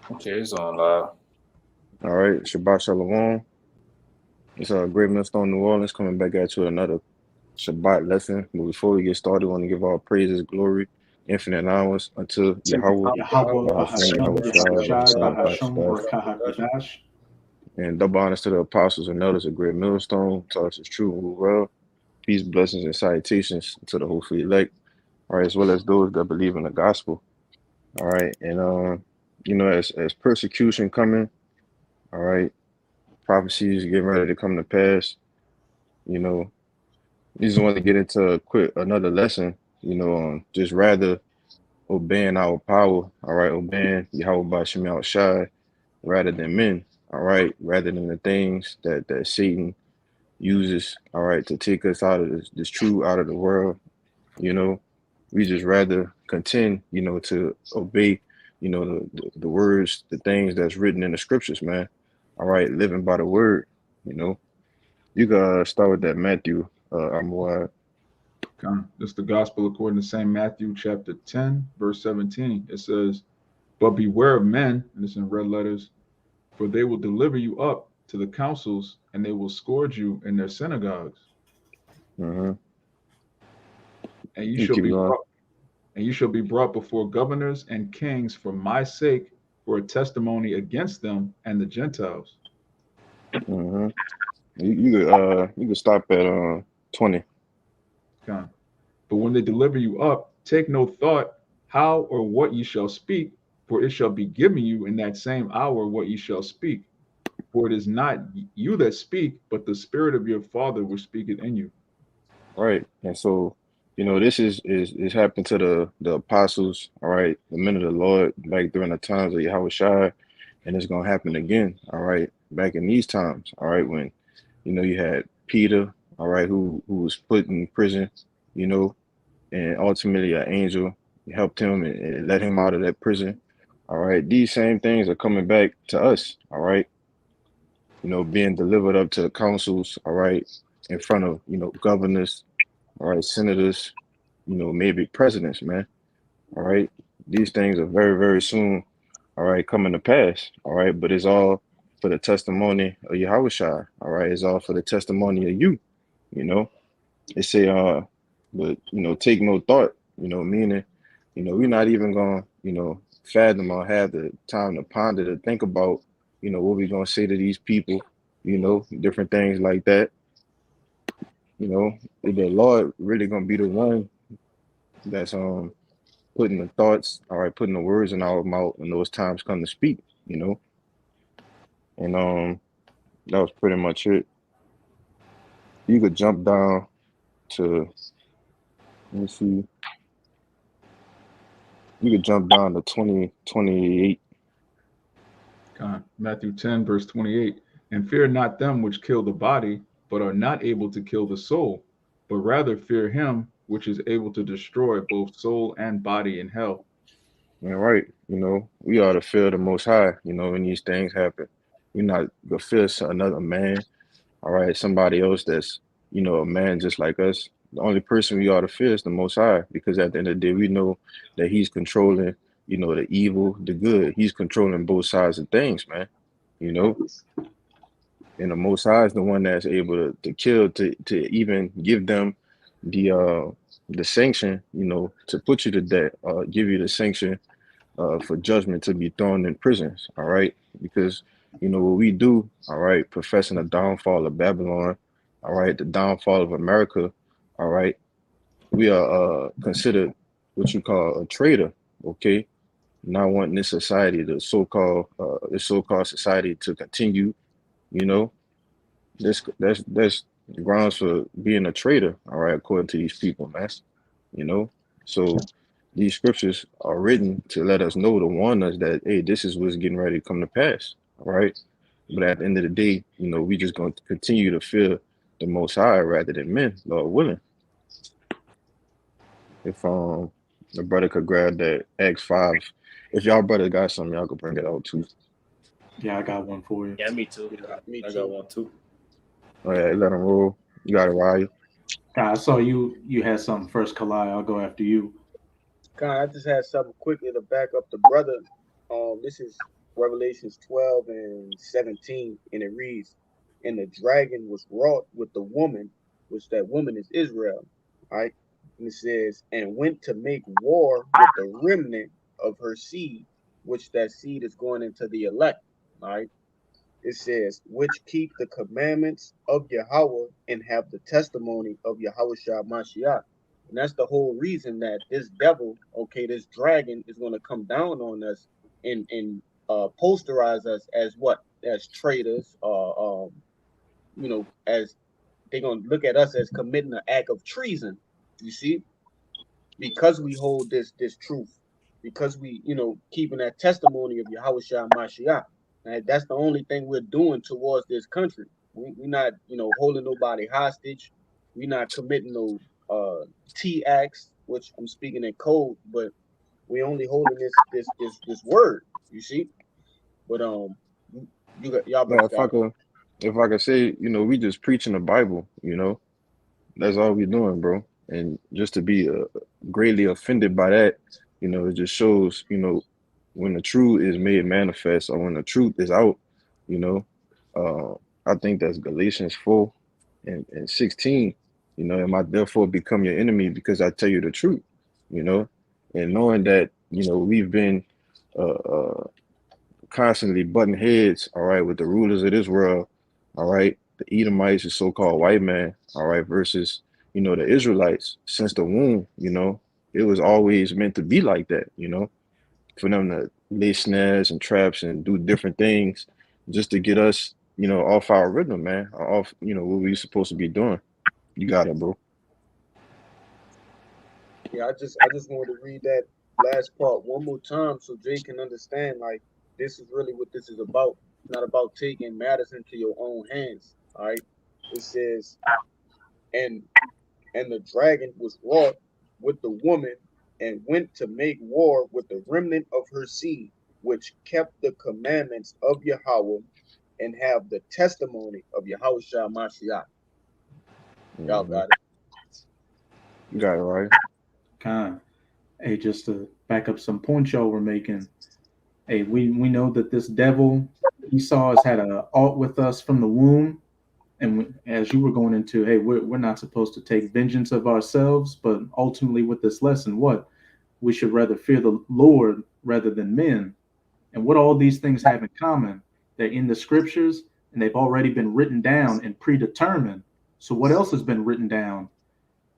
Okay, it's on live. All right, Shabbat Shalom. It's a Great Millstone, New Orleans, coming back at you with another Shabbat lesson. But before we get started, I want to give all praises, glory, infinite allowance unto Yahweh, Yahweh Bahashem, Bahasham Yahweh Shai, Yahushai Bahasai, Bahasham Bahasai, Barakah and double honors to the apostles and elders of Great Millstone, to us is true and well. Peace, blessings, and salutations to the hopefully elect, all right, as well as those that believe in the gospel. All right, and as persecution coming, all right, prophecies getting ready to come to pass, you know, you just want to get into a quick another lesson, just rather obeying our power, all right, obeying Yahweh Bashim Al Shai rather than men, all right, rather than the things that Satan uses, all right, to take us out of this truth out of the world, you know. We just rather contend, to obey, the words, the things that's written in the scriptures, man. All right, living by the word, you know. You gotta start with that Matthew, Amwad. It's the gospel according to St. Matthew chapter 10, verse 17. It says, But beware of men, and it's in red letters, for they will deliver you up to the councils, and they will scourge you in their synagogues, Mm-hmm. and you You shall keep be going. brought, and you shall be brought before governors and kings for my sake, for a testimony against them and the Gentiles. Mm-hmm. You could stop at 20. Con. But when they deliver you up, take no thought how or what ye shall speak, for it shall be given you in that same hour what ye shall speak. For it is not you that speak, but the Spirit of your Father which speaketh in you. Right. And so, this is happened to the apostles, all right, the men of the Lord, back during the times of Yahweh Shai, and it's gonna happen again, all right, back in these times, all right, when you had Peter, all right, who was put in prison, you know, and ultimately an angel helped him and let him out of that prison. All right, these same things are coming back to us, all right, being delivered up to the councils, all right, in front of governors, all right, senators, maybe presidents, man. All right. These things are very, very soon, all right, coming to pass. All right. But it's all for the testimony of Yahweh Shai. All right. It's all for the testimony of you, you know. It say, but take no thought, meaning, we're not even gonna, fathom or have the time to ponder to think about, what we're gonna say to these people, different things like that. You know, the Lord really gonna be the one that's putting the thoughts, all right, putting the words in our mouth when those times come to speak, you know. And that was pretty much it. You could jump down to let me see, you could jump down to 2028. Matthew 10, verse 28. And fear not them which kill the body, but are not able to kill the soul, but rather fear him which is able to destroy both soul and body in hell. All right, we ought to fear the most high, when these things happen. We're not gonna fear another man, all right, somebody else that's, a man just like us. The only person we ought to fear is the most high, because at the end of the day, we know that he's controlling, the evil, the good. He's controlling both sides of things, man. You know, and the Most High is the one that's able to kill, to even give them the the sanction, to put you to death, give you the sanction for judgment to be thrown in prisons. All right, because what we do, all right, professing the downfall of Babylon, all right, the downfall of America, all right, we are considered what you call a traitor. Okay, not wanting this society, the so-called society, to continue. You know, that's grounds for being a traitor, all right, according to these people, man. You know, so these scriptures are written to let us know, to warn us that hey, this is what's getting ready to come to pass, all right. But at the end of the day, we just going to continue to fear the Most High rather than men, Lord willing. If the brother could grab that X5, if y'all brother got something, y'all could bring it out too. Yeah, I got one for you. Yeah, me too. Yeah, me I got too. one too. All right, let them roll. You got it, Ryan. I saw you had something first, Kalai. I'll go after you. God, I just had something quickly to back up the brother. This is Revelations 12 and 17, and it reads, "And the dragon was wrought with the woman, which that woman is Israel." All right. And it says, "And went to make war with the remnant of her seed," which that seed is going into the elect. All right. It says, "which keep the commandments of Yahweh and have the testimony of Yahweh Shah Mashiach." And that's the whole reason that this devil, okay, this dragon is going to come down on us and posterize us as what? As traitors, as they're going to look at us as committing an act of treason. You see, because we hold this truth, because we, keeping that testimony of Yahweh Shah Mashiach. And that's the only thing we're doing towards this country. We're not, holding nobody hostage. We're not committing no T acts, which I'm speaking in code, but we only holding this word. You see, but you got y'all Now, brothers got it. if I could say, we just preaching the Bible. That's all we doing, bro. And just to be greatly offended by that, it just shows, when the truth is made manifest or when the truth is out, you know, uh, I think that's Galatians 4 and 16, and I therefore become your enemy because I tell you the truth, you know, and knowing that, we've been uh, uh, constantly butting heads, all right, with the rulers of this world, all right, the Edomites, the so-called white man, all right, versus, the Israelites since the womb, it was always meant to be like that, for them to lay snares and traps and do different things just to get us, off our rhythm, man, or off, what we supposed to be doing. You got it, bro. Yeah, I just wanted to read that last part one more time so Jay can understand, like, this is really what this is about. It's not about taking matters into your own hands. All right. It says, and and the dragon was wroth with the woman and went to make war with the remnant of her seed, which kept the commandments of Yahweh and have the testimony of Yahweh Shah Mashiach. Y'all Hmm. got it. You got it right. Con. Hey, just to back up some points y'all were making. Hey, we know that this devil Esau has had a alt with us from the womb, and as you were going into, hey, we're not supposed to take vengeance of ourselves, but ultimately with this lesson, what we should rather fear the Lord rather than men. And what all these things have in common, they're in the scriptures and they've already been written down and predetermined. So what else has been written down?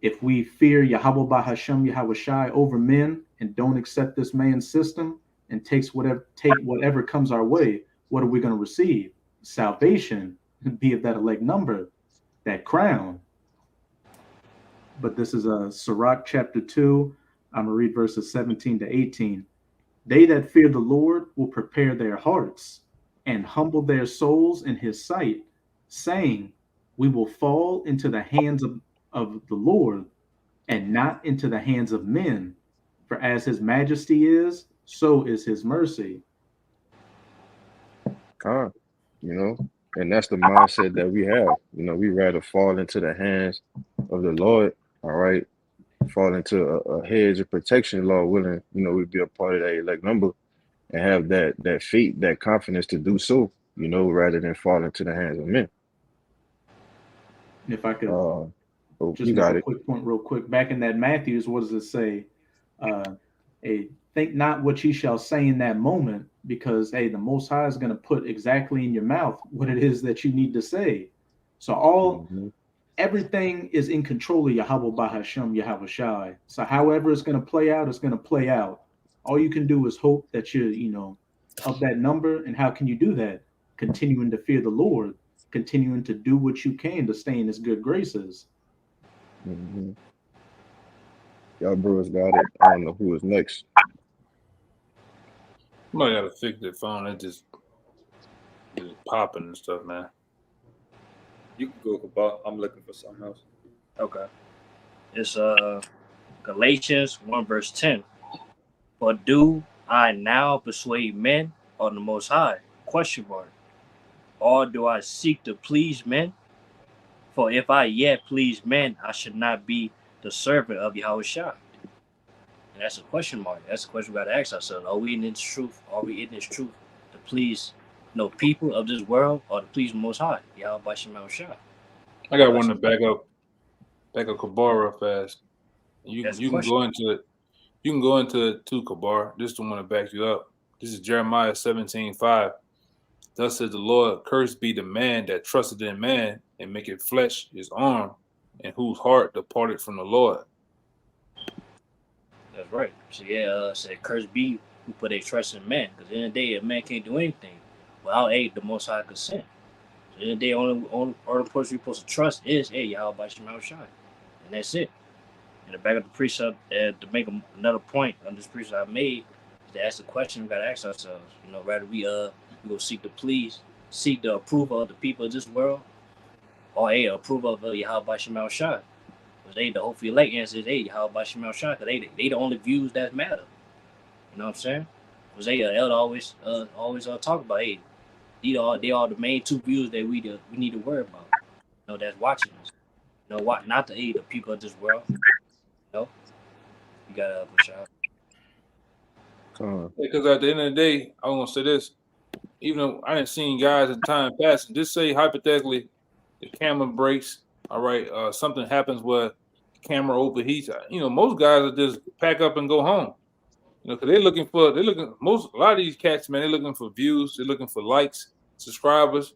If we fear Yahweh Bahashem Yahweh Shai over men and don't accept this man's system and take whatever comes our way, what are we going to receive? Salvation, be of that elect number, that crown. But this is a Sirach chapter 2. I'm going to read verses 17 to 18. They that fear the Lord will prepare their hearts and humble their souls in his sight, saying, we will fall into the hands of the Lord and not into the hands of men. For as his majesty is, so is his mercy. Con, you know, and that's the mindset that we have. We rather fall into the hands of the Lord, all right, fall into a hedge of protection, Lord willing, we'd be a part of that elect number and have that faith, that confidence to do so, rather than fall into the hands of men. If I could Uh, so just you make got a it. quick point real quick. Back in that Matthews, what does it say? Hey, think not what ye shall say in that moment, because hey, the Most High is going to put exactly in your mouth what it is that you need to say. So Hmm. everything is in control of Yahweh Bahashem Yahweh Shai. So however it's going to play out, it's going to play out. All you can do is hope that you're, of that number. And how can you do that? Continuing to fear the Lord, continuing to do what you can to stay in his good graces. Hmm. Y'all bros got it. I don't know who is next. Somebody gotta fix their phone. It just popping and stuff, man. You can go, Kabal. I'm looking for something else. Okay. It's Galatians 1 verse 10. But do I now persuade men or the Most High? Question mark. Or do I seek to please men? For if I yet please men, I should not be the servant of Yahweh Shah. And that's a question mark. That's a question we gotta ask ourselves. Are we in this truth? Are we in this truth to please people of this world or to please the Most High? Yahweh Bashim Shah. I got one to back up Kabar real fast. You That's the can question. go into it. You can go into it too, Kabar. This is the one to back you up. This is Jeremiah 17:5. Thus says the Lord, cursed be the man that trusted in man and maketh flesh his arm, and whose heart departed from the Lord. That's right. So yeah, said cursed be who put their trust in man, because in the end of the day, a man can't do anything without the Most High consent. So in the end of the day, only person you're supposed to trust is Yahweh Bashim Shai, and that's it. And to back up the precept, to make another point on this precept I made, is to ask the question we gotta ask ourselves. Rather we go seek the approval of the people of this world, or approval of Yahweh Bashim Shai. Because the hopefully elect answer is Yahweh Bashim Shai, because they the only views that matter. You know what I'm saying? Because elder always talk about they are the main two views that we need to worry about. That's watching us. What not the people of this world. You gotta push out. Because at the end of the day, I want to say this. Even though I didn't see guys in time passing, just say hypothetically, the camera breaks. All right, something happens where the camera overheats. Most guys will just pack up and go home. Because a lot of these cats, man, they're looking for views, they're looking for likes, subscribers.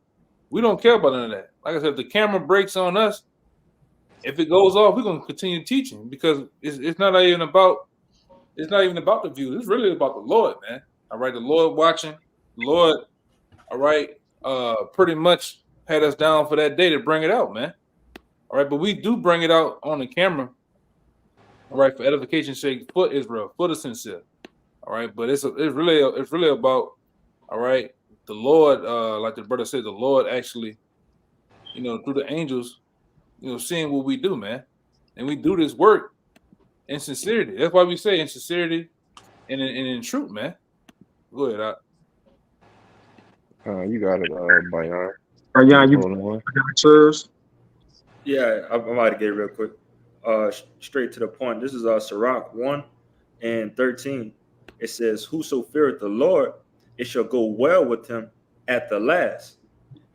We don't care about none of that. Like I said, if the camera breaks on us, if it goes off, we're gonna continue teaching because it's not even about the views. It's really about the Lord, man. All right, the Lord watching, the Lord, all right, pretty much had us down for that day to bring it out, man. All right, but we do bring it out on the camera, all right, for edification's sake, for Israel, for the sincere. All right, but it's really about, all right, the Lord, like the brother said, the Lord actually, through the angels, seeing what we do, man. And we do this work in sincerity. That's why we say in sincerity and in truth, man. Go ahead, You got it, Bayan. Yeah, you got Yeah, I'm about to get it real quick. Straight to the point. This is Sirach 1 and 13. It says, whoso feareth the Lord, it shall go well with him at the last,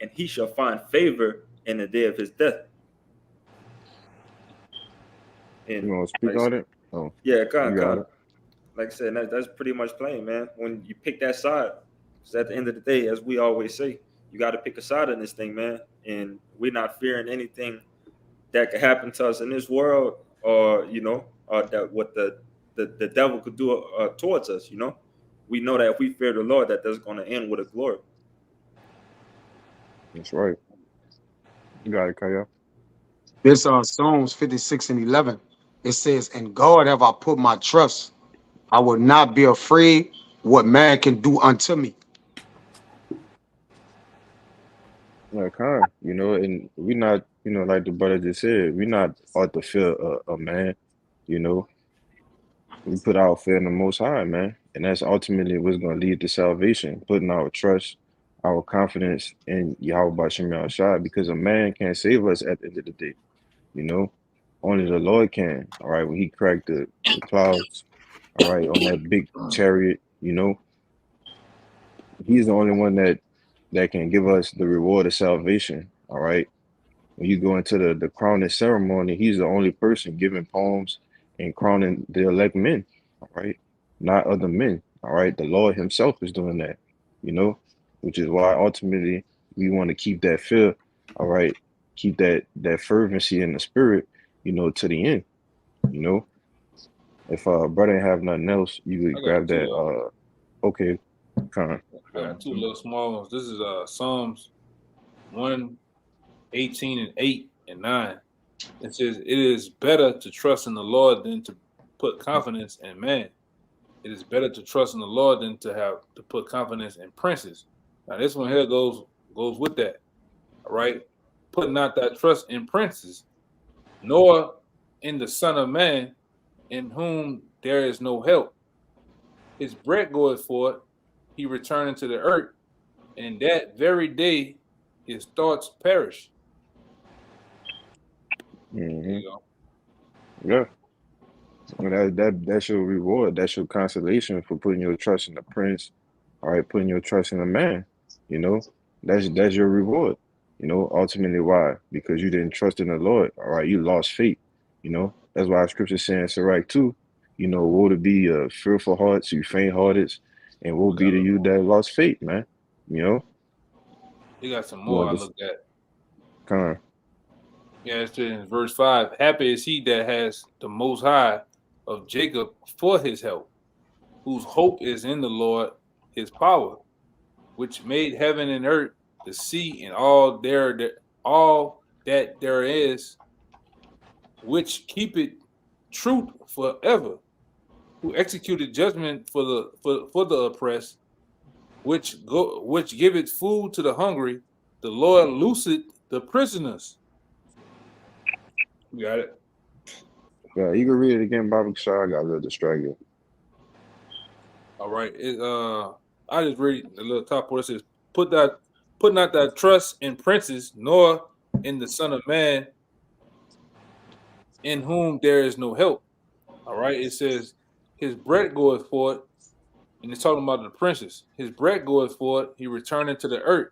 and he shall find favor in the day of his death. And you want to speak on it? Oh, yeah, kind of. Like I said, that's pretty much plain, man. When you pick that side, because at the end of the day, as we always say, you got to pick a side in this thing, man. And we're not fearing anything that could happen to us in this world, or that what the devil could do towards us. We know that if we fear the Lord, that's going to end with a glory. That's right. You got it, Kaya. This Psalms 56 and 11. It says, "In God have I put my trust. I will not be afraid what man can do unto me." Yeah, kind. And we're not, like the brother just said, we're not out to fear a man. We put our fear in the Most High, man, and that's ultimately what's going to lead to salvation. Putting our trust, our confidence in Yahweh Bashim Shai, because a man can't save us at the end of the day. Only the Lord can. All right, when He cracked the clouds, all right, on that big chariot, He's the only one that can give us the reward of salvation. All right. When you go into the crowning ceremony, He's the only person giving palms and crowning the elect men. All right. Not other men. All right. The Lord Himself is doing that, which is why ultimately we want to keep that fear. All right. Keep that fervency in the spirit, to the end. If brother ain't have nothing else, you could grab that. Okay. I got two little small ones. This is Psalms 1:18 and 8 and 9. It says, "It is better to trust in the Lord than to put confidence in man. It is better to trust in the Lord than to put confidence in princes." Now this one here goes with that. All right, put not that trust in princes, nor in the Son of Man, in whom there is no help. His bread goeth forth, he returned to the earth, and that very day his thoughts perish. Mm-hmm. Yeah. Well, that's your reward. That's your consolation for putting your trust in the prince all right, putting your trust in a man, you know, that's your reward. You know, ultimately why? Because you didn't trust in the Lord, all right, you lost faith, you know. That's why scripture saying Sirach too, you know, woe to be fearful hearts, you faint hearted, and woe be to you that lost faith, man. You know, They got some you more I want this looked at. kind of Yeah, it's in verse 5. Happy is he that has the Most High of Jacob for his help, whose hope is in the Lord, his power, which made heaven and earth, the sea, and all that there is, which keepeth truth forever, who executed judgment for the oppressed, which giveth food to the hungry. The Lord looseth the prisoners. You got it. yeah, you can read it again, Bobby Shaw. I got a little distracted. All right. I just read the little top where it says, put not thy trust in princes, nor in the Son of Man, in whom there is no help. All right. It says, his bread goeth forth, and it's talking about the princes. His bread goeth forth, he returneth to the earth.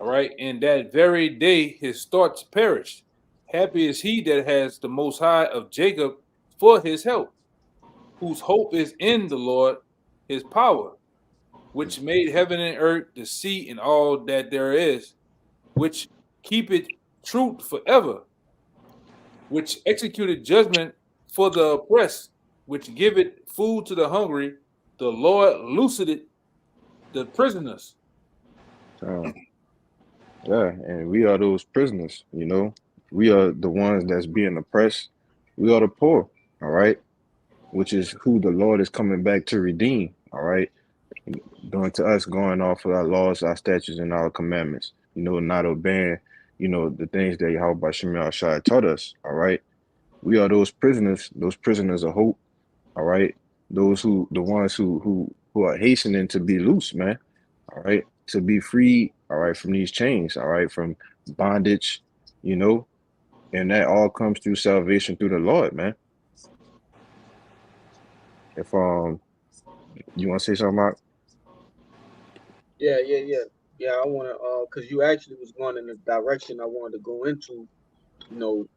All right. And that very day his thoughts perished. Happy is he that has the Most High of Jacob for his help, whose hope is in the Lord, his power, which made heaven and earth, the sea, and all that there is, which keepeth truth forever, which executed judgment for the oppressed, which giveth food to the hungry. The Lord looseth the prisoners. Yeah, and we are those prisoners, you know. We are the ones that's being oppressed. We are the poor, all right, which is who the Lord is coming back to redeem, all right, doing to us going off of our laws, our statutes, and our commandments, you know, not obeying, you know, the things that Yahweh Shem Shai taught us, all right. We are those prisoners of hope, all right. The ones who are hastening to be loose, man, all right, to be free, all right, from these chains, all right, from bondage, you know, and that all comes through salvation through the Lord, man. If you want to say something, Mark? Yeah. I want to, cause you actually was going in the direction I wanted to go into. You know,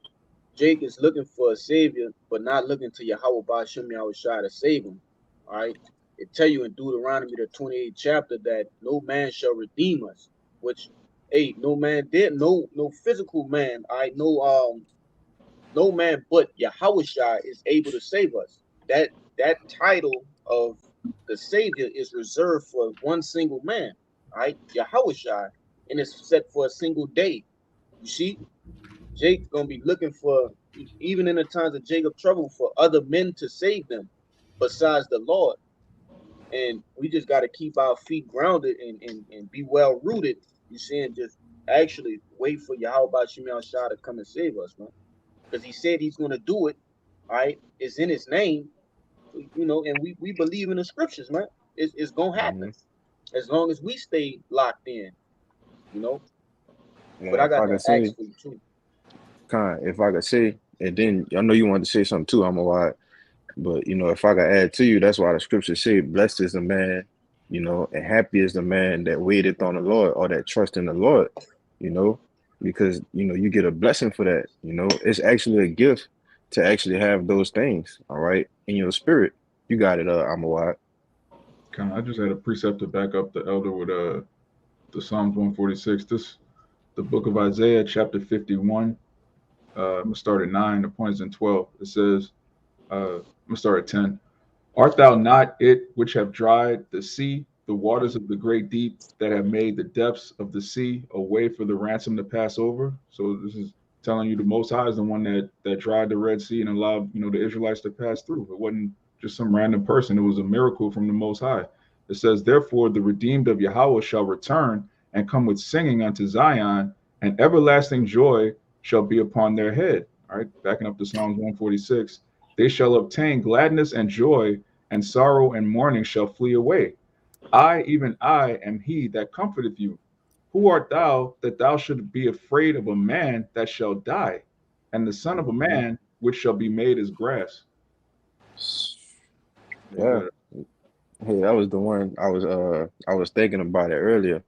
Jake is looking for a savior, but not looking to Yahweh Ba'Shem Yahushua to save him. All right. It tell you in Deuteronomy the 28th chapter that no man shall redeem us, which no man did, no physical man, no man but Yahushua is able to save us. That title of the Savior is reserved for one single man, right? Yahushua, and it's set for a single day. You see, Jake's gonna be looking for, even in the times of Jacob trouble, for other men to save them besides the Lord. And we just got to keep our feet grounded and be well rooted. You see, and just actually wait for Yahweh Shemiah Shah to come and save us, man. Because he said he's going to do it. All right, it's in his name, you know, and we believe in the scriptures, man. It's going to happen as long as we stay locked in, you know. Yeah, But I if got I to could say, ask for you too. if I could say, and then I know you wanted to say something too, I'm a wide, but you know, if I could add to you, that's why the scripture say, blessed is the man, you know, and happy is the man that waiteth on the Lord or that trust in the Lord, you know, because you know, you get a blessing for that, you know, it's actually a gift to actually have those things, all right, in your spirit. You got it, I'm a wide. I just had a precept to back up the elder with the Psalms 146. The book of Isaiah, chapter 51. I'm gonna start at 9. The point is in 12. It says, I'm gonna start at 10. Art thou not it which have dried the sea, the waters of the great deep, that have made the depths of the sea a way for the ransom to pass over? So this is telling you the Most High is the one that dried the Red Sea and allowed, you know, the Israelites to pass through. It wasn't just some random person. It was a miracle from the Most High. It says, therefore, the redeemed of Yahweh shall return and come with singing unto Zion, and everlasting joy shall be upon their head. All right, backing up to Psalms 146. They shall obtain gladness and joy, and sorrow and mourning shall flee away. I, even I, am he that comforteth you. Who art thou that thou shouldst be afraid of a man that shall die, and the son of a man which shall be made as grass? Yeah, Hey, that was the one I was thinking about it earlier.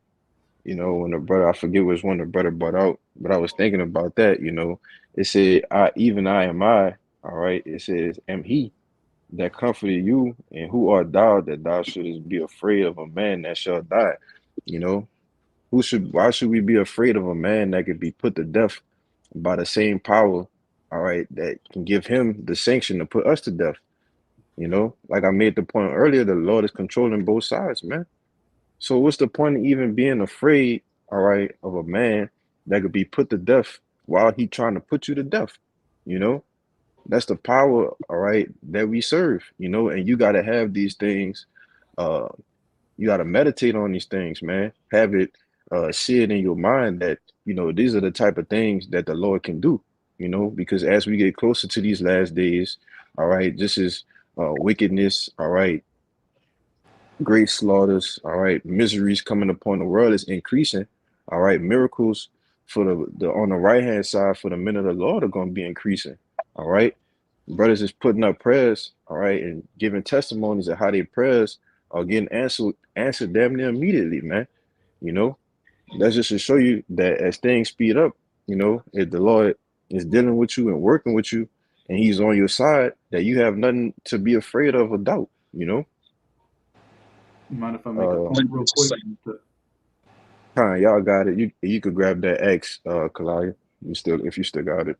You know, when the brother, I forget which one the brother brought out, but I was thinking about that. You know, it said, "I even I am I." All right, it says, "Am He that comforted you, and who art thou that thou shouldest be afraid of a man that shall die?" You know, why should we be afraid of a man that could be put to death by the same power, all right, that can give him the sanction to put us to death? You know, like I made the point earlier, the Lord is controlling both sides, man. So what's the point of even being afraid, all right, of a man that could be put to death while he trying to put you to death? You know, that's the power, all right, that we serve, you know, and you got to have these things. Uh, you got to meditate on these things, man. Have it see it in your mind that, you know, these are the type of things that the Lord can do, you know, because as we get closer to these last days, all right, this is wickedness, all right, great slaughters, all right, miseries coming upon the world is increasing, all right, miracles for the on the right hand side for the men of the Lord are going to be increasing, all right. Brothers is putting up prayers, all right, and giving testimonies of how their prayers are getting answered damn near immediately, man. You know, that's just to show you that as things speed up, you know, if the Lord is dealing with you and working with you, and He's on your side, that you have nothing to be afraid of or doubt. You know, You mind if I make a point real quick? fine, y'all got it. You could grab that X, Kalaya. If you still got it.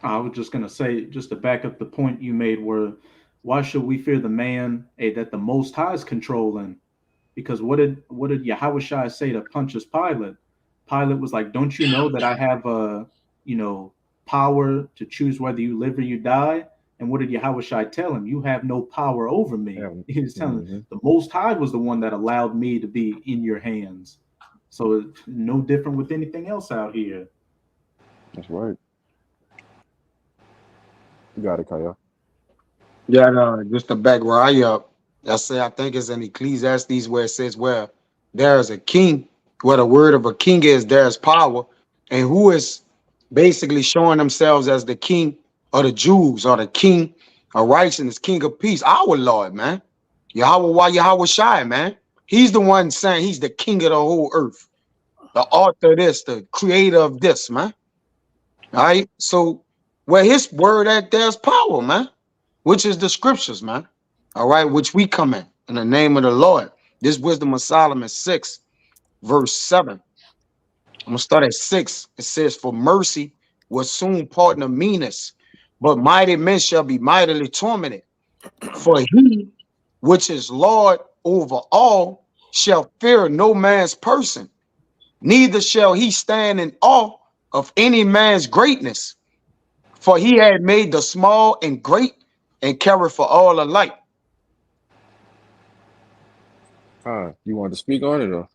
I was just gonna say, just to back up the point you made, where why should we fear the man that the Most High is controlling? Because what did Yahushua say to Pontius Pilate? Pilate was like, "Don't you know that I have you know, power to choose whether you live or you die?" And what did Yahushua tell him? You have no power over me. Yeah. He was telling Mhm. the Most High was the one that allowed me to be in your hands. So it's no different with anything else out here. That's right. You got it, Kaya. Yeah, just to back where I up. I think it's in Ecclesiastes where it says, "Where there is a king, where the word of a king is, there is power." And who is basically showing themselves as the king of the Jews or the king of righteousness, king of peace? Our Lord, man. Yahweh Shai, man. He's the one saying he's the king of the whole earth, the author of this, the creator of this, man. All right. So where his word at, there's power, man, which is the scriptures, man. All right, which we come in the name of the Lord. This wisdom of Solomon 6, verse 7. I'm gonna start at 6. It says, "For mercy will soon pardon the meanest, but mighty men shall be mightily tormented. For he which is Lord over all shall fear no man's person, neither shall he stand in awe of any man's greatness. For he had made the small and great and carried for all alike." You want to speak on it or?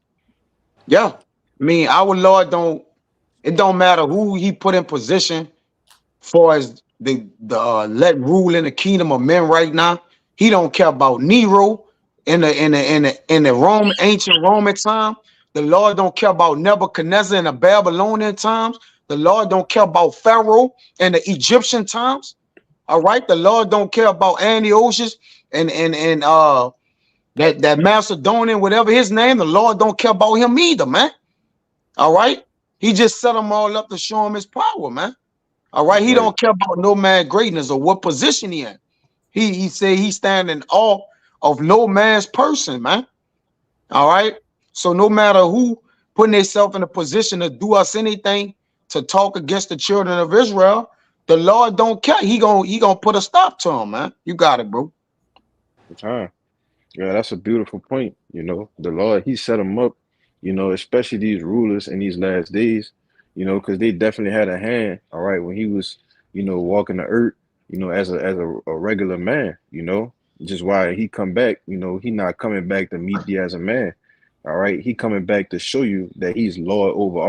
Yeah. I mean, our Lord it don't matter who he put in position for as the let rule in the kingdom of men right now. He don't care about Nero in the Rome, ancient Roman time. The Lord don't care about Nebuchadnezzar in the Babylonian times. The Lord don't care about Pharaoh in the Egyptian times. All right. The Lord don't care about Antiochus and that Macedonian, whatever his name. The Lord don't care about him either, man. All right. He just set them all up to show him his power, man. All right. That's He right. don't care about no man greatness or what position he in. He say he stand in awe of no man's person, man. All right. So no matter who putting themselves in a position to do us anything, to talk against the children of Israel, the Lord don't care. He gonna put a stop to him, man. You got it, bro. Yeah, that's a beautiful point. You know, the Lord, He set them up, you know, especially these rulers in these last days, you know, because they definitely had a hand, all right, when He was, you know, walking the earth, you know, as a regular man, you know, just why He come back, you know, He not coming back to meet thee as a man, all right, He coming back to show you that He's Lord over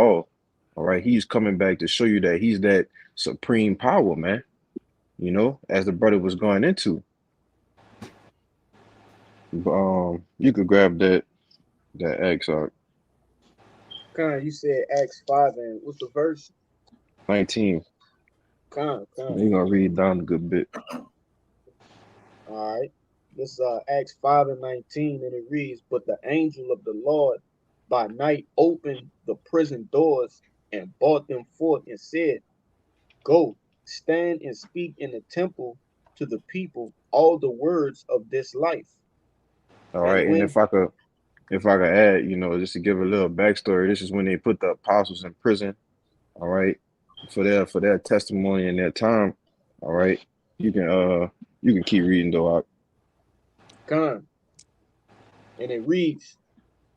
all right, He's coming back to show you that He's that supreme power, man, you know, as the brother was going into. You could grab that X out. You said Acts 5 and what's the verse? 19. Con. You're gonna read down a good bit. All right. This Acts 5:19, and it reads, "But the angel of the Lord by night opened the prison doors and brought them forth and said, Go, stand and speak in the temple to the people all the words of this life." All And right, and when if I could add, just to give a little backstory, this is when they put the apostles in prison. All right, for their testimony and their time. All right, you can you can keep reading though. Khan, and it reads,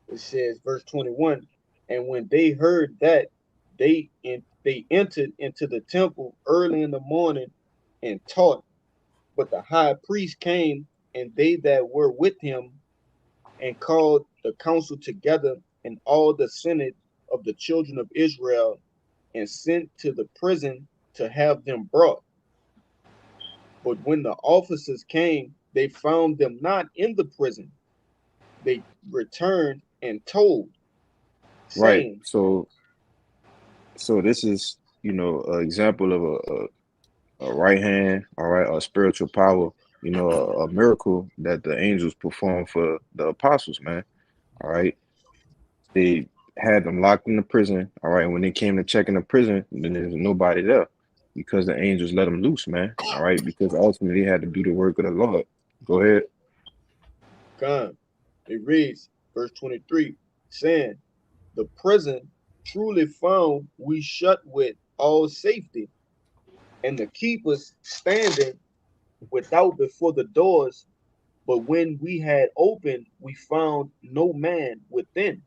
it says, verse 21, and when they heard that, they entered into the temple early in the morning and taught. But the high priest came, and they that were with him, and called the council together and all the senate of the children of Israel, and sent to the prison to have them brought. But when the officers came, they found them not in the prison. They returned and told, Right. saying, So this is an example of a right hand, all right, a spiritual power, a miracle that the angels performed for the apostles, man. All right. They had them locked in the prison. All right. When they came to check in the prison, then there's nobody there because the angels let them loose, man. All right. Because ultimately they had to do the work of the Lord. Go ahead. God. It reads, verse 23, saying, the prison truly found we shut with all safety, and the keepers standing without before the doors. But when we had opened, we found no man within.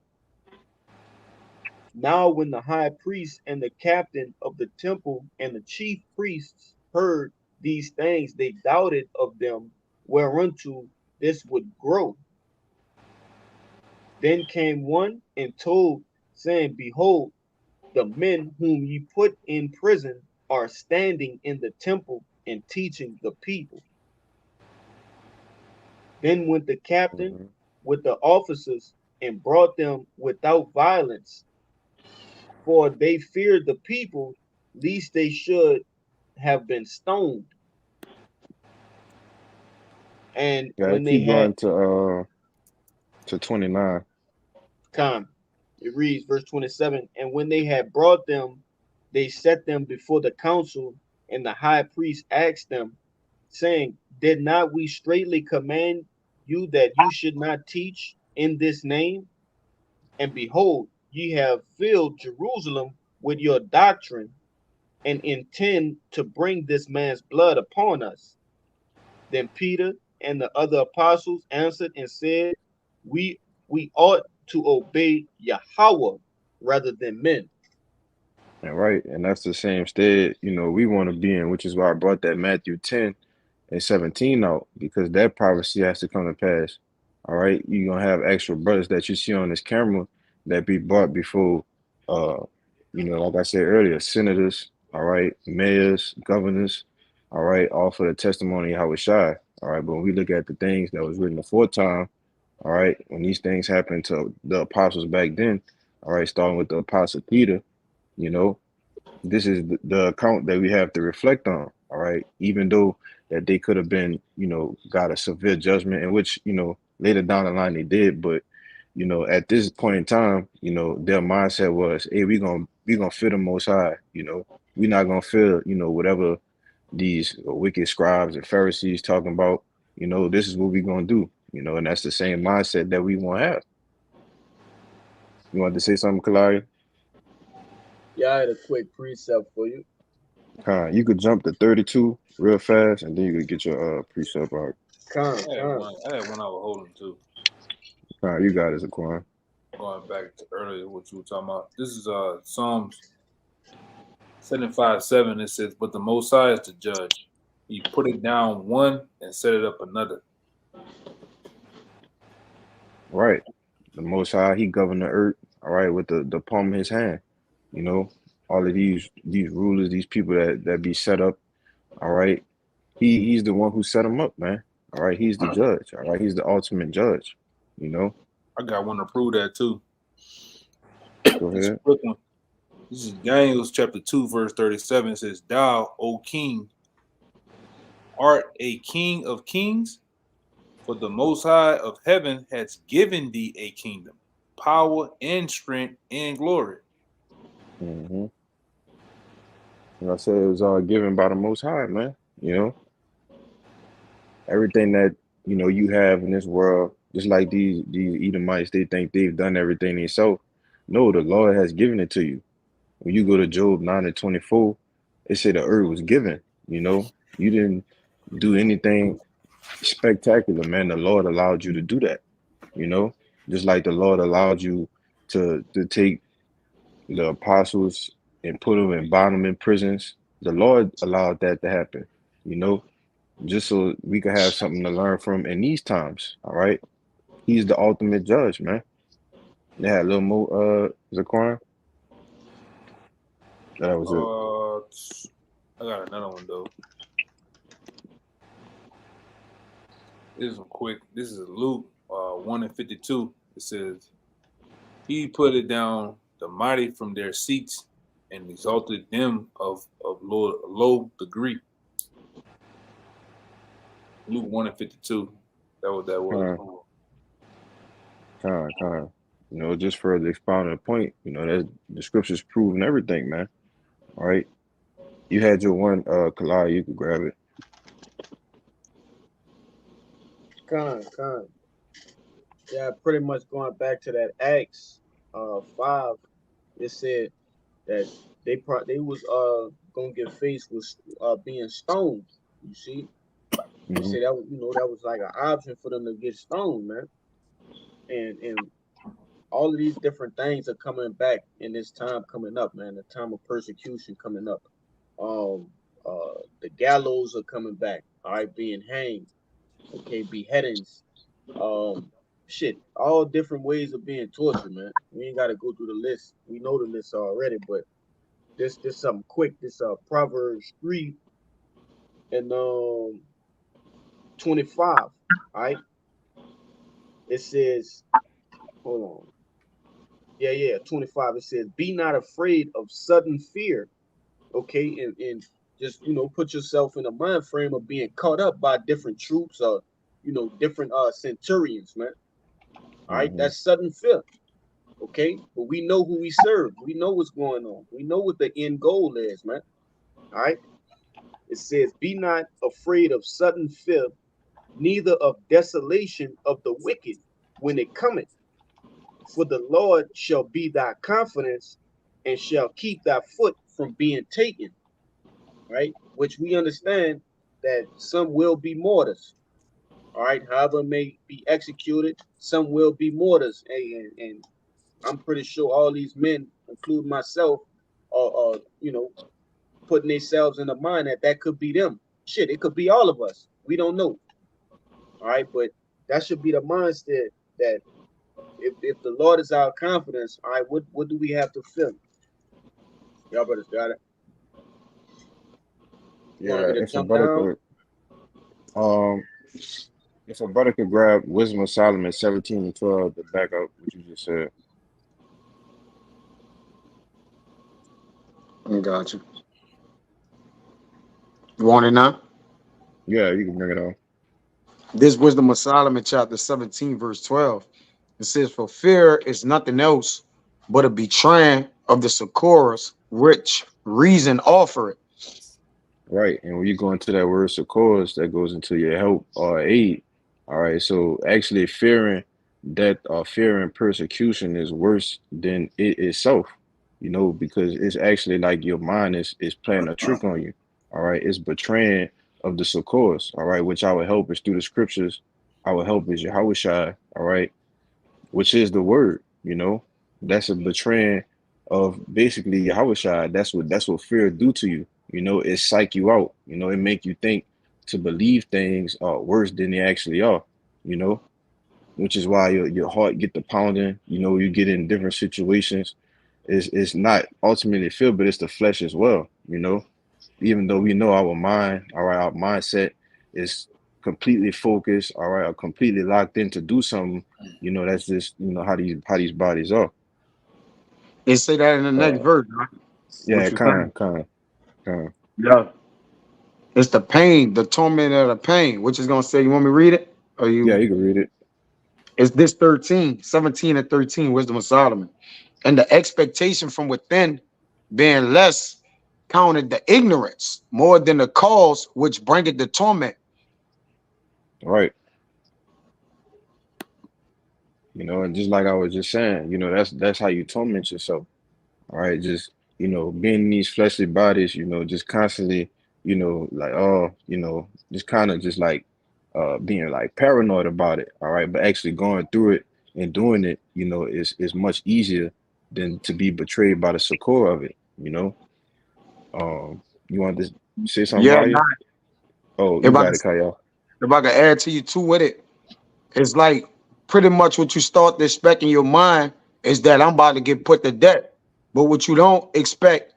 Now, when the high priest and the captain of the temple and the chief priests heard these things, they doubted of them whereunto this would grow. Then came one and told, saying, Behold, the men whom ye put in prison are standing in the temple and teaching the people. Then went the captain with the officers and brought them without violence, for they feared the people, lest they should have been stoned. And Yeah, when they keep had going to 29. come, it reads verse 27, and when they had brought them, they set them before the council, and the high priest asked them, saying, Did not we straightly command you that you should not teach in this name? And behold, ye have filled Jerusalem with your doctrine, and intend to bring this man's blood upon us. Then Peter and the other apostles answered and said, We ought to obey Yahweh rather than men. And right, and that's the same state, we want to be in, which is why I brought that Matthew 10 and 17 out, because that prophecy has to come to pass. All right. You're gonna have actual brothers that you see on this camera that be brought before like I said earlier, senators, all right, mayors, governors, all right, all for the testimony of Yahushua. All right. But when we look at the things that was written aforetime, all right, when these things happened to the apostles back then, all right, starting with the apostle Peter, this is the account that we have to reflect on. All right. Even though that they could have been, got a severe judgment, in which, later down the line they did. But, at this point in time, their mindset was, hey, we're gonna fear the most high, we're not gonna fear, whatever these wicked scribes and Pharisees talking about, this is what we're gonna do, and that's the same mindset that we want to have. You want to say something, Kalari? Yeah, I had a quick precept for you. You could jump to 32 real fast, and then you could get your precept out. I had one I was holding too. You got it, Zaquan. Going back to earlier, what you were talking about. This is Psalms 75:7. It says, "But the Most High is the judge. He put it down one and set it up another." Right. The Most High, He governed the earth, all right, with the palm of His hand. All of these rulers, these people that be set up, all right. He's the one who set them up, man. All right. He's the judge. All right. He's the ultimate judge. I got one to prove that too. Go ahead. This is Daniel chapter 2, verse 37. It says, "Thou, O King, art a King of kings, For the Most High of heaven has given thee a kingdom, power and strength and glory. Mm-hmm. Like I said, it was all given by the Most High, man. You know, everything that you have in this world, just like these Edomites, they think they've done everything themselves. No, the Lord has given it to you. When you go to Job 9:24, it said the earth was given. You didn't do anything spectacular, man. The Lord allowed you to do that. Just like the Lord allowed you to take the apostles and put them and bind them in prisons. The Lord allowed that to happen. Just so we could have something to learn from in these times. All right, He's the ultimate judge, man. They had a little more Zaquan. That was it. I got another one though. This one quick. This is Luke 1:52. It says, He put it down the mighty from their seats and exalted them of low degree. Luke 1:52. That was that was. Kind. Just further expounding the point, that the scriptures proving everything, man. All right. You had your one, Kalai, you could grab it. Con. Yeah, pretty much going back to that Acts 5, it said that they was gonna get faced with being stoned. You see, they said that was that was like an option for them to get stoned, man. And all of these different things are coming back in this time coming up, man. The time of persecution coming up. The gallows are coming back. All right, being hanged. Okay, beheadings. All different ways of being tortured, man. We ain't got to go through the list. We know the list already, but this something quick. This Proverbs 3 and 25. All right. It says, hold on. Yeah, 25. It says, be not afraid of sudden fear. Okay, and just put yourself in a mind frame of being caught up by different troops or different centurions, man. All right, that's sudden fear. Okay, but we know who we serve. We know what's going on. We know what the end goal is, man. All right. It says, be not afraid of sudden fear, neither of desolation of the wicked when it cometh. For the Lord shall be thy confidence and shall keep thy foot from being taken. Right? Which we understand that some will be martyrs. All right, however may be executed, some will be martyrs. And I'm pretty sure all these men, including myself, are putting themselves in the mind that could be them. Shit, it could be all of us. We don't know. All right, but that should be the mindset that if the Lord is our confidence, all right, what do we have to fear? Y'all brothers got it. Yeah, if a brother could grab Wisdom of Solomon 17:12 to back up what you just said. I got you. You want it now? Yeah, you can bring it on. This Wisdom of Solomon, chapter 17, verse 12. It says, for fear is nothing else but a betraying of the succors which reason offer it. Right. And when you go into that word succors, that goes into your help or aid. All right. So actually fearing death or fearing persecution is worse than it itself, because it's actually like your mind is playing a trick on you. All right. It's betraying of the succors. All right. Which our help is through the scriptures. Our help is Yahushua. All right. Which is the word, that's a betraying of basically Yahushua. That's what fear do to you. It psych you out. It make you think to believe things are worse than they actually are. Which is why your heart get the pounding. You get in different situations. It's not ultimately fear, but it's the flesh as well. Even though we know our mind, all right, our mindset is completely focused, all right, or completely locked in to do something. That's just how these bodies are. They say that in the next verse, right? Yeah, kind. Yeah. It's the pain, the torment of the pain, which is gonna say, you want me to read it? Are Yeah, you? you can read it. Is this 13, 17 and 13, wisdom of Solomon? And the expectation from within being less counted the ignorance more than the cause which bringeth the torment. Right. You know, and just like I was just saying, you know, that's how you torment yourself. All right, just being in these fleshly bodies, just constantly, like just kind of just like being like paranoid about it. All right, but actually going through it and doing it, is much easier than to be betrayed by the succor of it. You want to say something, Yeah, Ryan? nah, Oh, you if I got can, it, Kyle. if I can add to you too with it, it's like pretty much what you start to expect in your mind is that I'm about to get put to death. But what you don't expect,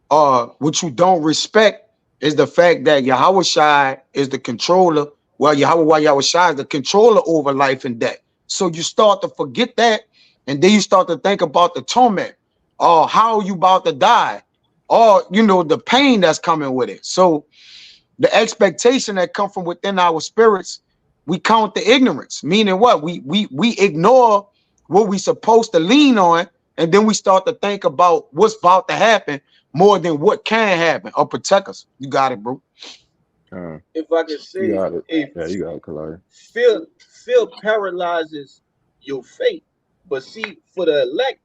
what you don't respect is the fact that Yahweh Shai is the controller. Well, Yahweh Shai is the controller over life and death. So you start to forget that, and then you start to think about the torment. Or how you about to die, or the pain that's coming with it. So the expectation that come from within our spirits, we count the ignorance, meaning what? We ignore what we supposed to lean on, and then we start to think about what's about to happen more than what can happen or protect us. You got it, bro. If I could You say, got it. if Yeah, you got it, Kalari. fear paralyzes your fate, but see, for the elect,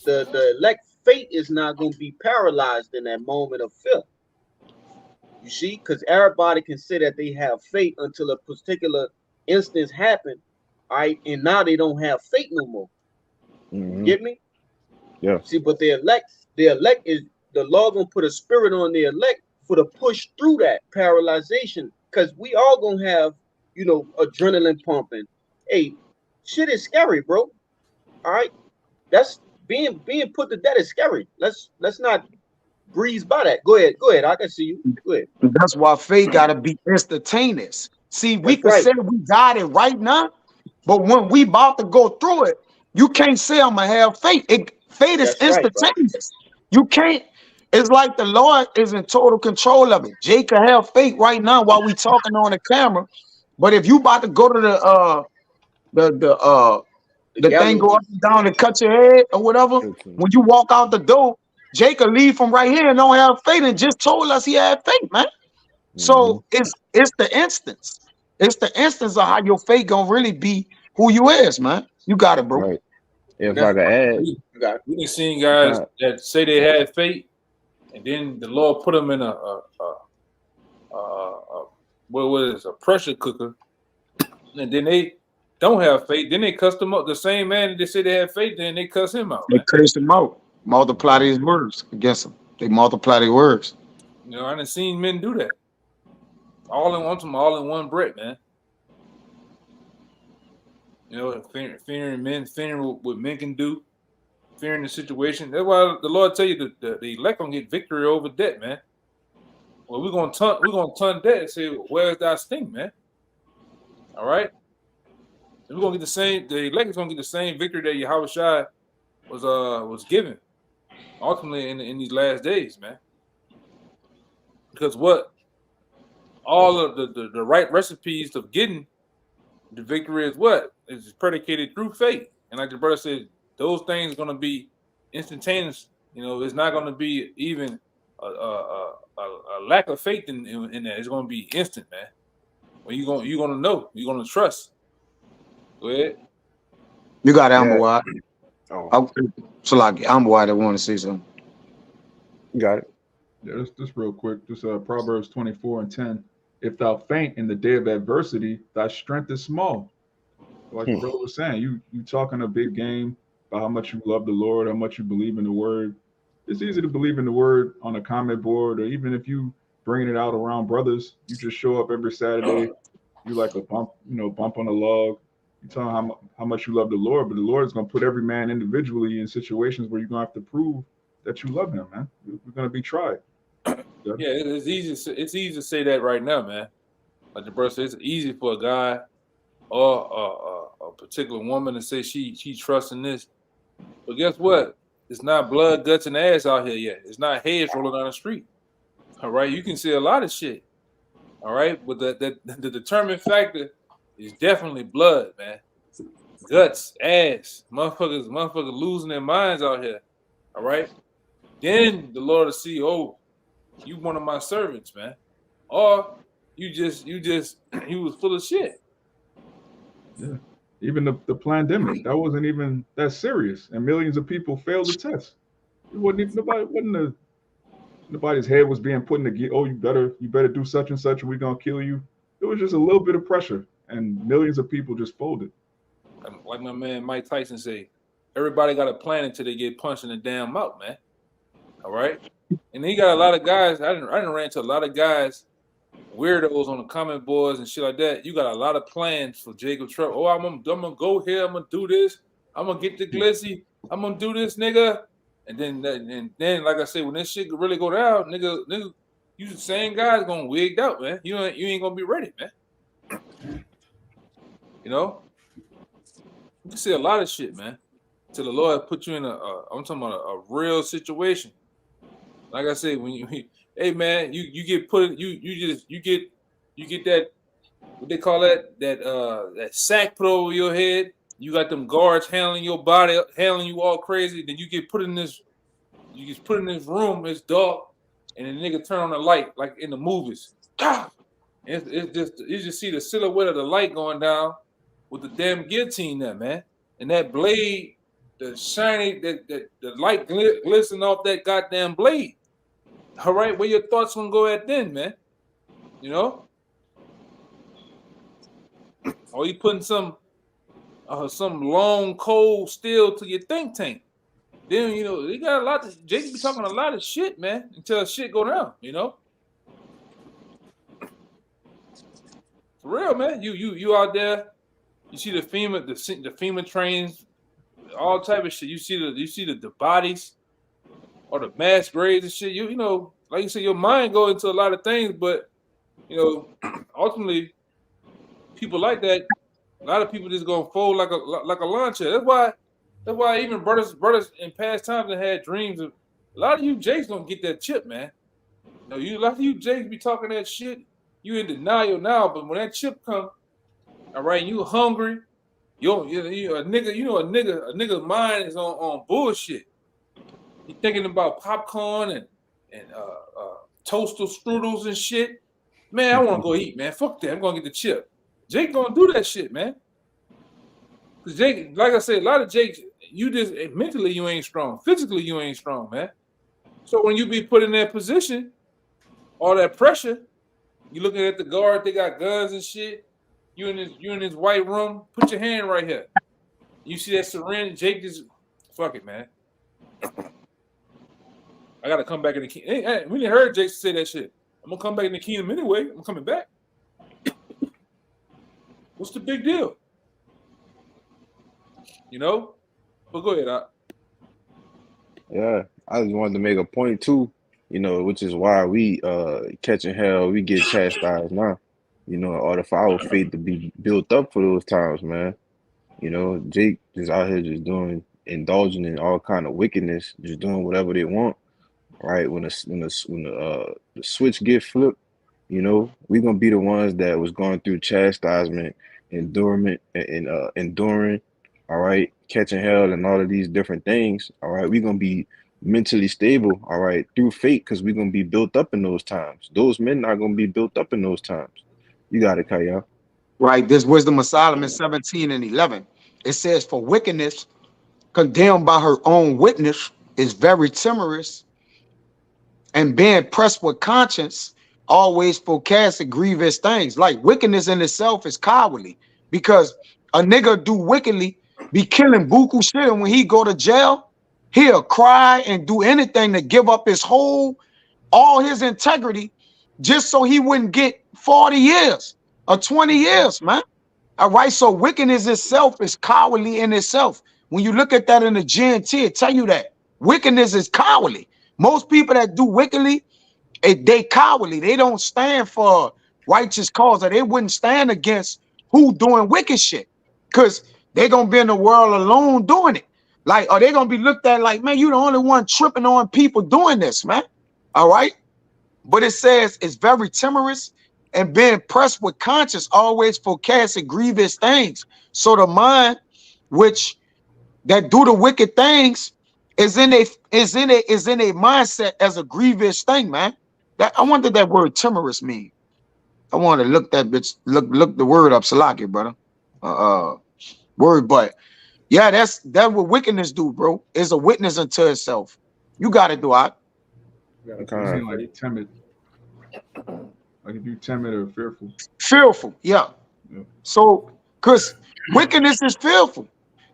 the elect fate is not going to be paralyzed in that moment of fear. You see, because everybody can say that they have faith until a particular instance happen, all right, and now they don't have faith no more. You get me? Yeah. See, but the elect is the Lord gonna put a spirit on the elect for the push through that paralyzation, because we all gonna have adrenaline pumping. Hey, shit is scary, bro. All right, that's being put to death is scary. Let's not breeze by that. Go ahead. I can see you. Go ahead. That's why faith got to be instantaneous. See, we That's can right. say we got it right now, but when we about to go through it, you can't say I'm gonna have faith. Faith is That's right, bro. instantaneous. You can't. It's like the Lord is in total control of it. Jake can have faith right now while we talking on the camera, but if you about to go to The the thing go up gallows. and down and cut your head or whatever, 15. when you walk out the door, Jake will leave from right here and don't have faith and just told us he had faith, man. So it's the instance. It's the instance of how your faith gonna really be who you is, man. You got it, bro. Right. And If that's I could add, We you got it. we done seen guys uh, that say they had faith, and then the Lord put them in what is a pressure cooker, and then they don't have faith. Then they cuss them up. The same man that they say they had faith, then they cuss him out, They man. curse him out, multiply these words against them. They multiply their words. I done seen men do that. All in one breath, man. Fearing men, fearing what men can do, fearing the situation. That's why the Lord tell you the elect gonna get victory over debt, man. Well, we're gonna turn debt and say, where's that sting, man? All right. And we're gonna get the elect is gonna get the same victory that Yahweh Shai was given ultimately in these last days, man. Because what all of the right recipes of getting the victory is what is predicated through faith. And like the brother said, those things are going to be instantaneous. It's not going to be even a lack of faith in that. It's going to be instant, man. When you're going to know, you're going to trust. Go ahead. You got Amber yeah. Wide. Oh, So like Amber Wide, I want to say something. you got it. Yeah, just real quick. Just Proverbs 24:10. If thou faint in the day of adversity, thy strength is small. Like the brother was saying, you talking a big game about how much you love the Lord, how much you believe in the word. It's easy to believe in the word on a comment board, or even if you bringing it out around brothers, you just show up every Saturday. You like a bump on a log. You tell them how much you love the Lord, but the Lord is going to put every man individually in situations where you're going to have to prove that you love him, man. You're going to be tried. Yeah, it's easy to say that right now, man. Like the brother said, it's easy for a guy or a particular woman to say she trusts in this. But guess what? It's not blood, guts, and ass out here yet. It's not heads rolling down the street. All right, you can see a lot of shit. All right, but the determining factor is definitely blood, man. Guts, ass, motherfuckers losing their minds out here. All right. Then the Lord will see, oh, you one of my servants, man. Or you was full of shit. Yeah. Even the pandemic, that wasn't even that serious, and millions of people failed the test. It wasn't even nobody's head was being put in the, oh, you better do such and such, or we're gonna kill you. It was just a little bit of pressure, and millions of people just folded. Like my man Mike Tyson say, everybody got a plan until they get punched in the damn mouth, man. All right. And he got a lot of guys. I didn't ran into a lot of guys, weirdos on the comment boards and shit like that. You got a lot of plans for Jacob Trump. Oh, I'm gonna go here. I'm gonna do this. I'm gonna get the glizzy. I'm gonna do this, nigga. And then, like I said, when this shit really go down, nigga, you the same guys gonna wigged out, man. You ain't gonna be ready, man. You know, you can see a lot of shit, man. Till the Lord put you in I'm talking about a real situation. Like I said, when you, hey man, you get put, you get that, what they call that sack put over your head. You got them guards handling your body, handling you all crazy. Then you get put in this room. It's dark, and the nigga turn on the light like in the movies. It's just you just see the silhouette of the light going down with the damn guillotine there, man, and that blade, the shiny, the light glistening off that goddamn blade. All right, where your thoughts gonna go at then, man? You know, or you putting some long cold steel to your think tank. Then you know they got a lot. Jake be talking a lot of shit, man, until shit go down. You know, for real, man. You out there, you see the FEMA trains, all type of shit. You see the bodies or the mass graves and shit. You know, like you said, your mind go into a lot of things, but you know, ultimately, people like that. A lot of people just gonna fold like a lawn chair. That's why even brothers in past times that had dreams of, a lot of you Jakes don't get that chip, man. You know, a lot of you Jakes be talking that shit. You in denial now, but when that chip come, all right, you hungry. You a nigga's mind is on bullshit. He thinking about popcorn and toaster strudels and shit. Man, I want to go eat, man. Fuck that. I'm gonna get the chip. Jake gonna do that shit, man. Cause Jake, like I said, a lot of Jakes, you just mentally you ain't strong. Physically you ain't strong, man. So when you be put in that position, all that pressure, you looking at the guard, they got guns and shit. You in this white room, put your hand right here. You see that syringe, Jake just fuck it, man. I gotta come back in the kingdom. Hey, we didn't heard Jake say that shit. I'm gonna come back in the kingdom anyway. I'm coming back. What's the big deal? You know? But go ahead, Doc. Yeah, I just wanted to make a point too, you know, which is why we catching hell, we get chastised now, you know, in order for our faith to be built up for those times, man. You know, Jake is out here just indulging in all kind of wickedness, just doing whatever they want. Right? When the switch get flipped, you know, we're gonna be the ones that was going through chastisement, enduring, all right, catching hell and all of these different things. All right, we're gonna be mentally stable, all right, through faith, because we're gonna be built up in those times. Those men are gonna be built up in those times. You got it, Kaya. Right. This Wisdom of Solomon 17:11. It says, for wickedness condemned by her own witness is very timorous, and being pressed with conscience always forecasts grievous things. Like wickedness in itself is cowardly, because a nigga do wickedly be killing buku shit, and when he go to jail, he'll cry and do anything to give up all his integrity just so he wouldn't get 40 years or 20 years, man. All right, so wickedness itself is cowardly in itself. When you look at that in the GNT, it tell you that wickedness is cowardly. Most people that do wickedly, they cowardly. They don't stand for righteous cause, or they wouldn't stand against who doing wicked shit, because they're gonna be in the world alone doing it. Like, or they're gonna be looked at like, man, you the only one tripping on people doing this, man. All right. But it says it's very timorous and being pressed with conscience always forecasting grievous things. So the mind which that do the wicked things is in a mindset as a grievous thing, man. That I wonder that word timorous mean. I want to look that bitch, look the word up, Salaki, brother. Word, but yeah, that's what wickedness do, bro. Is a witness unto itself. You got it, do I? Okay. Like timid. Like if you're timid or fearful. Fearful, yeah. So, because wickedness is fearful.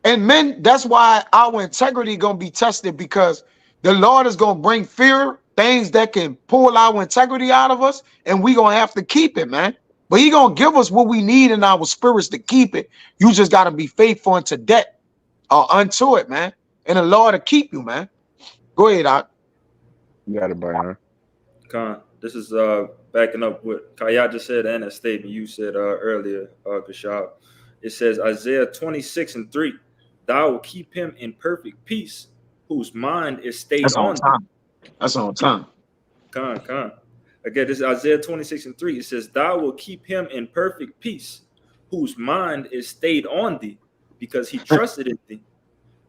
And men, that's why our integrity gonna be tested, because the Lord is gonna bring fear, things that can pull our integrity out of us, and we gonna have to keep it, man. But he gonna give us what we need in our spirits to keep it. You just gotta be faithful unto debt or unto it, man. And the Lord will keep you, man. Go ahead, Doc. You got it, Brian. Khan, this is backing up what Kaya just said and a statement you said earlier, Kashab. It says Isaiah 26:3, thou will keep him in perfect peace, whose mind is stayed That's on on time. That's on time. Khan. Again, this is Isaiah 26:3. It says, thou will keep him in perfect peace, whose mind is stayed on thee, because he trusted in thee.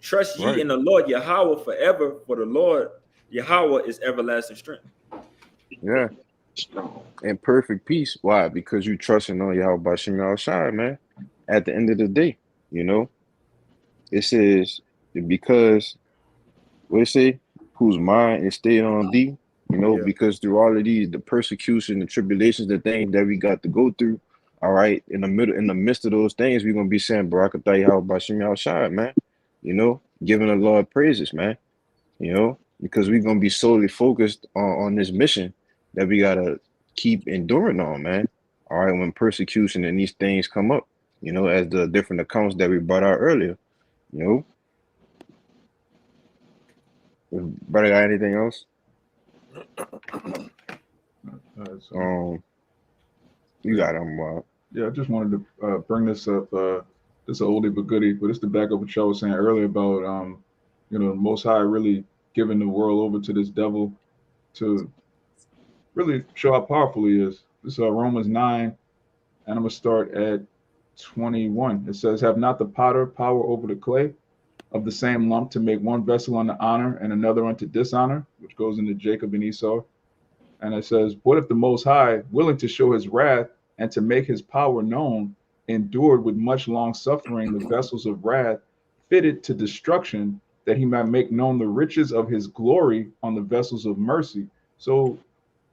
Trust ye in the Lord Yahweh forever, for the Lord Yahweh is everlasting strength. Yeah. In perfect peace. Why? Because you trusting on Yahweh Bashim Yahushai, man. At the end of the day, you know, it says, because what it say? Whose mind is stayed on thee, you know, because through all of these, the persecution, the tribulations, the things that we got to go through, all right, in the midst of those things, we're gonna be saying Barakatah Yahweh Bashim Yahushai, man. You know, giving the Lord praises, man. You know, because we're gonna be solely focused on this mission that we gotta keep enduring on, man. All right, when persecution and these things come up, you know, as the different accounts that we brought out earlier, you know. Brother, got anything else? You got them. Yeah, I just wanted to bring this up. This is an oldie but goodie, but it's to back up what y'all was saying earlier about, you know, the Most High really giving the world over to this devil to really show how powerful he is. This is Romans 9, and I'm going to start at 21. It says, have not the potter power over the clay of the same lump to make one vessel unto honor and another unto dishonor, which goes into Jacob and Esau. And it says, what if the Most High, willing to show his wrath and to make his power known, endured with much long suffering the vessels of wrath fitted to destruction, that he might make known the riches of his glory on the vessels of mercy. So,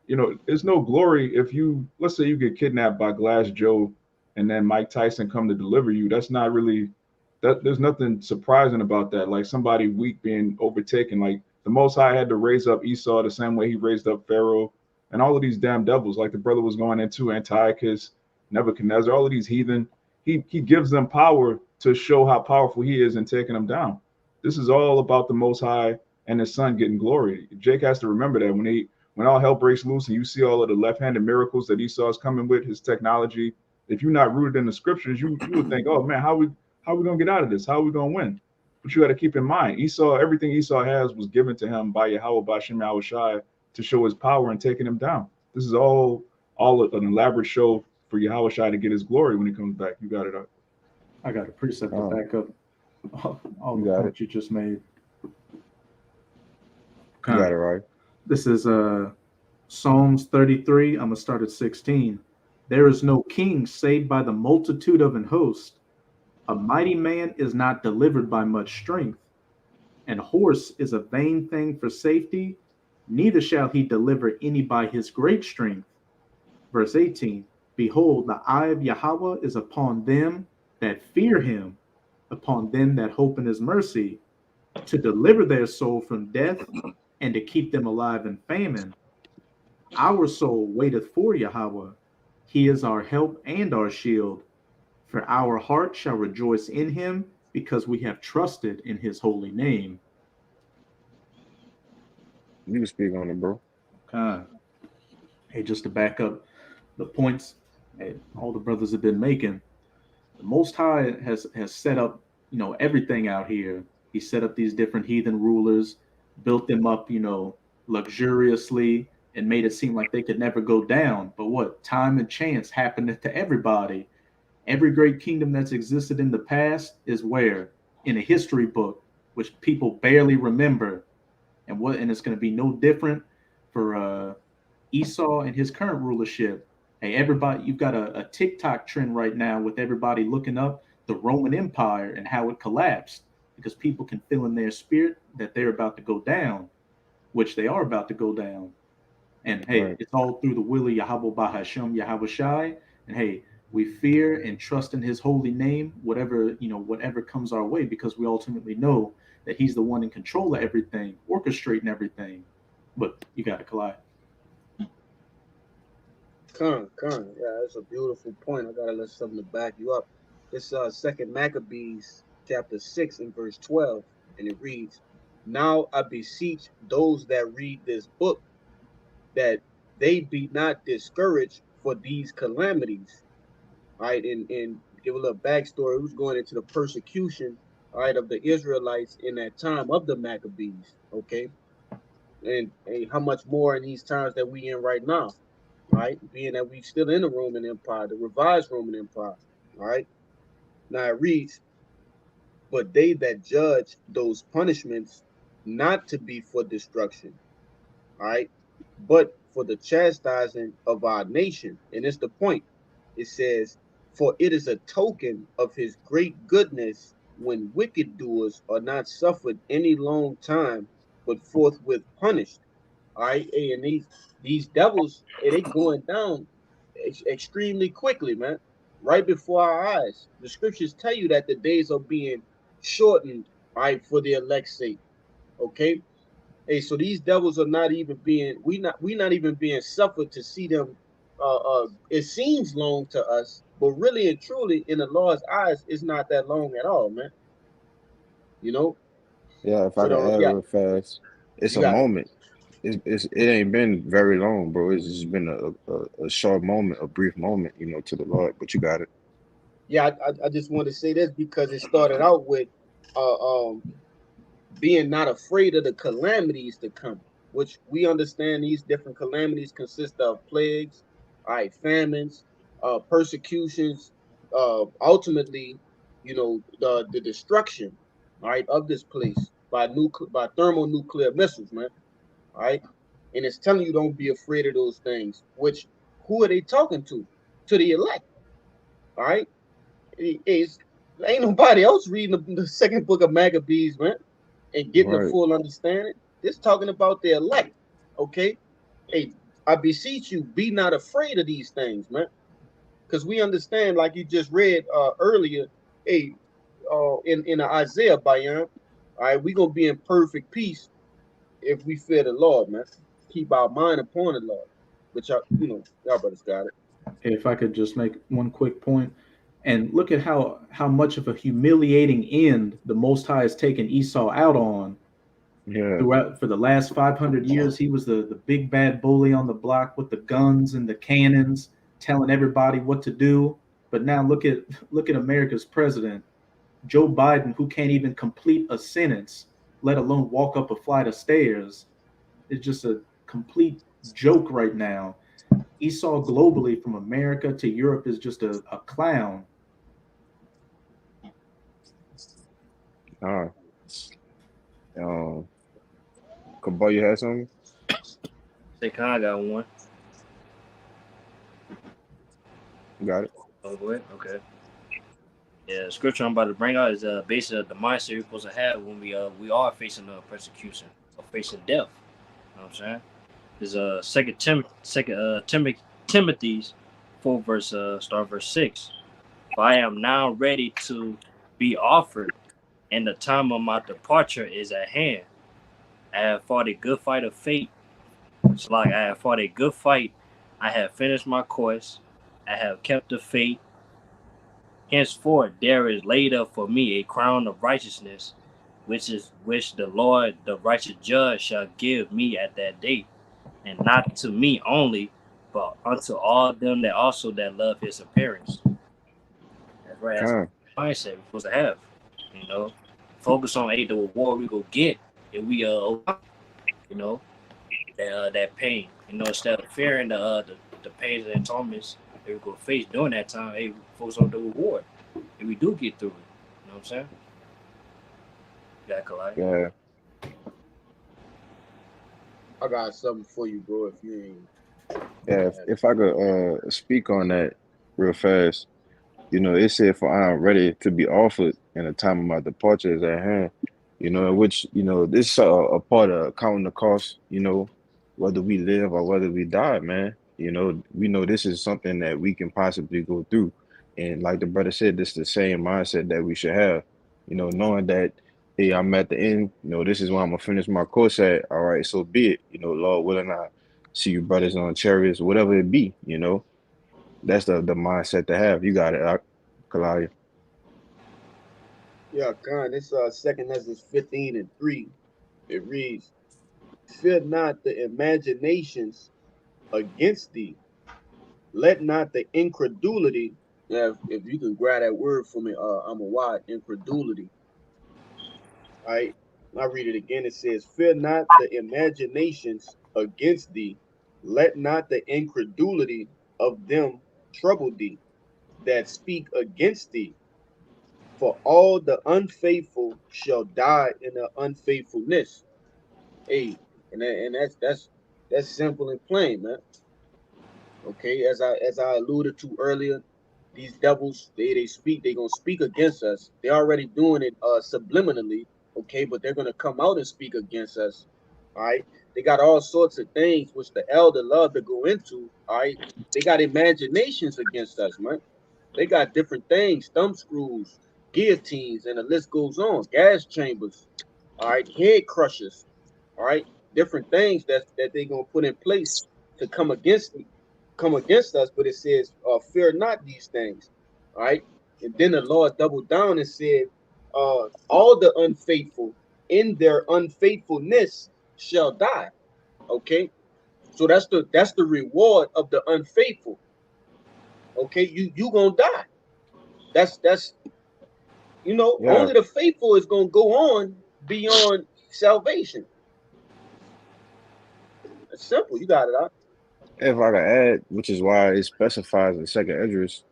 you know, there's no glory if you, let's say you get kidnapped by Glass Joe and then Mike Tyson come to deliver you. That's not really, there's nothing surprising about that. Like somebody weak being overtaken. Like the Most High had to raise up Esau the same way he raised up Pharaoh and all of these damn devils, like the brother was going into, Antiochus, Nebuchadnezzar, all of these heathen. He gives them power to show how powerful he is in taking them down. This is all about the Most High and his son getting glory. Jake has to remember that when all hell breaks loose and you see all of the left-handed miracles that Esau is coming with, his technology, if you're not rooted in the scriptures, you would think, oh man, how we gonna get out of this? How are we gonna win? But you got to keep in mind, Esau, everything Esau has was given to him by Yahweh Bashim Yahushai to show his power in taking him down. This is all an elaborate show for Yahushai to get his glory when he comes back. You got it up. I got a precept to back up all the points you just made. You got it right. This is Psalms 33. I'm gonna start at 16. There is no king saved by the multitude of an host. A mighty man is not delivered by much strength. An horse is a vain thing for safety, neither shall he deliver any by his great strength. Verse 18. Behold, the eye of Yahweh is upon them that fear him, upon them that hope in his mercy, to deliver their soul from death and to keep them alive in famine. Our soul waiteth for Yahweh. He is our help and our shield. For our heart shall rejoice in him, because we have trusted in his holy name. You can speak on it, bro. Hey, just to back up the points that all the brothers have been making, the Most High has set up, you know, everything out here. He set up these different heathen rulers, built them up, you know, luxuriously, and made it seem like they could never go down. But what? Time and chance happened to everybody. Every great kingdom that's existed in the past is where? In a history book, which people barely remember. And it's going to be no different for Esau and his current rulership. Hey, everybody, you've got a TikTok trend right now with everybody looking up the Roman Empire and how it collapsed because people can feel in their spirit that they're about to go down, which they are about to go down. And hey, Right. it's all through the will of Yahweh Bahashem Yahweh Shai. And hey, we fear and trust in his holy name, whatever comes our way, because we ultimately know that he's the one in control of everything, orchestrating everything. But you got to collide. Con. Yeah, that's a beautiful point. I gotta let something to back you up. It's Second Maccabees chapter 6 and verse 12, and it reads, "Now I beseech those that read this book that they be not discouraged for these calamities." All right, and give a little backstory. Who's going into the persecution, all right, of the Israelites in that time of the Maccabees, okay? And how much more in these times that we in right now, right? Being that we still in the Roman Empire, the revised Roman Empire, all right? Now it reads, "But they that judge those punishments not to be for destruction, all right, but for the chastising of our nation." And it's the point. It says, "For it is a token of his great goodness when wicked doers are not suffered any long time, but forthwith punished." All right, hey, and these devils, they going down extremely quickly, man. Right before our eyes. The scriptures tell you that the days are being shortened, right, for the elect's sake. Okay. Hey, so these devils are not even being we not even being suffered to see them. It seems long to us, but really and truly, in the Lord's eyes, it's not that long at all, man. You know. Yeah, if I So can add yeah, real fast, it's you a got it. moment. It ain't been very long, bro. It's just been a short moment, a brief moment, to the Lord. But you got it. Yeah, I just want to say this because it started out with being not afraid of the calamities to come, which we understand these different calamities consist of plagues, all right, famines, persecutions, ultimately, the destruction, all right, of this place by thermonuclear missiles, man. All right. And it's telling you don't be afraid of those things, which who are they talking to? To the elect. All right. It's, ain't nobody else reading the second book of Maccabees, man, and getting the Right. full understanding. This talking about the elect. Okay. Hey, I beseech you, be not afraid of these things, man. Because we understand, like you just read earlier, hey, in Isaiah, Bayan, all right, we gonna be in perfect peace if we fear the Lord, man. Keep our mind upon the Lord. But y'all brothers got it. If I could just make one quick point, and look at how much of a humiliating end the Most High has taken Esau out on. Yeah. Throughout for the last 500 years, he was the big bad bully on the block with the guns and the cannons, telling everybody what to do. But now look at America's president, Joe Biden, who can't even complete a sentence, let alone walk up a flight of stairs. It's just a complete joke right now. Esau globally, from America to Europe, is just a clown. All right. Kabal, you had something? Say, I got one. You got it. Oh, go ahead. Okay. Yeah, the scripture I'm about to bring out is basically the mindset we're supposed to have when we are facing persecution or facing death. You know what I'm saying? There's Second Timothy's 4 verse 6. For I am now ready to be offered, and the time of my departure is at hand. I have fought a good fight of faith. It's like I have fought a good fight. I have finished my course. I have kept the faith. Henceforth there is laid up for me a crown of righteousness, which the Lord, the righteous judge, shall give me at that day, and not to me only, but unto all them that also that love his appearance. That's right. That's the mindset we're supposed to have. Focus on the reward we go get if we that pain. instead of fearing the pains and torments that we go face during that time, hey, focus on the reward. If we do get through it, you know what I'm saying? Yeah, Kalai. Yeah. I got something for you, bro. If you ain't, Yeah, if I could speak on that real fast, it said, "For I am ready to be offered, and the time of my departure is at hand." In which this is a part of counting the cost. Whether we live or whether we die, man. We know this is something that we can possibly go through, and like the brother said, this is the same mindset that we should have. Knowing that, hey, I'm at the end. This is where I'm gonna finish my course at. All right, so be it. Lord willing, I see you brothers on chariots, whatever it be. That's the mindset to have. You got it, Kalaya. yeah, Khan. This 2 Ezra 15:3. It reads, "Fear not the imaginations against thee. Let not the incredulity." Yeah, if you can grab that word for me, I'm a wide incredulity. All right. I read it again. It says, "Fear not the imaginations against thee. Let not the incredulity of them trouble thee that speak against thee. For all the unfaithful shall die in their unfaithfulness." Hey, and that's simple and plain, man. Okay, as I alluded to earlier, these devils, they speak, they gonna speak against us. They're already doing it subliminally, okay, but they're gonna come out and speak against us. All right. They got all sorts of things which the elder love to go into. All right. They got imaginations against us, man. They got different things, thumb screws, guillotines, and the list goes on. Gas chambers, all right, head crushers, all right, different things that they're gonna put in place to come against us. But it says, "Fear not these things," all right. And then the Lord doubled down and said, "All the unfaithful in their unfaithfulness shall die." Okay, so that's the reward of the unfaithful. Okay, you gonna die. That's Yeah, only the faithful is gonna go on beyond salvation. It's simple. You got it out. if I could add, which is why it specifies in Second Esdras,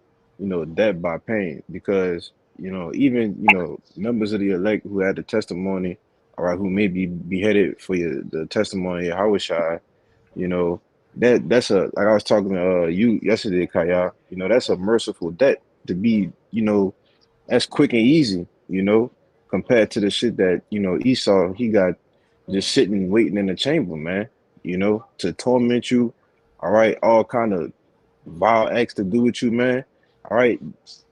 death by pain, because even members of the elect who had the testimony, all right, who may be beheaded for the testimony of Hawashai, you know, that's a like I was talking to you yesterday, Kaya. That's a merciful debt to be, that's quick and easy, compared to the shit that Esau he got just sitting waiting in the chamber, man. To torment you, all right, all kind of vile acts to do with you, man. All right,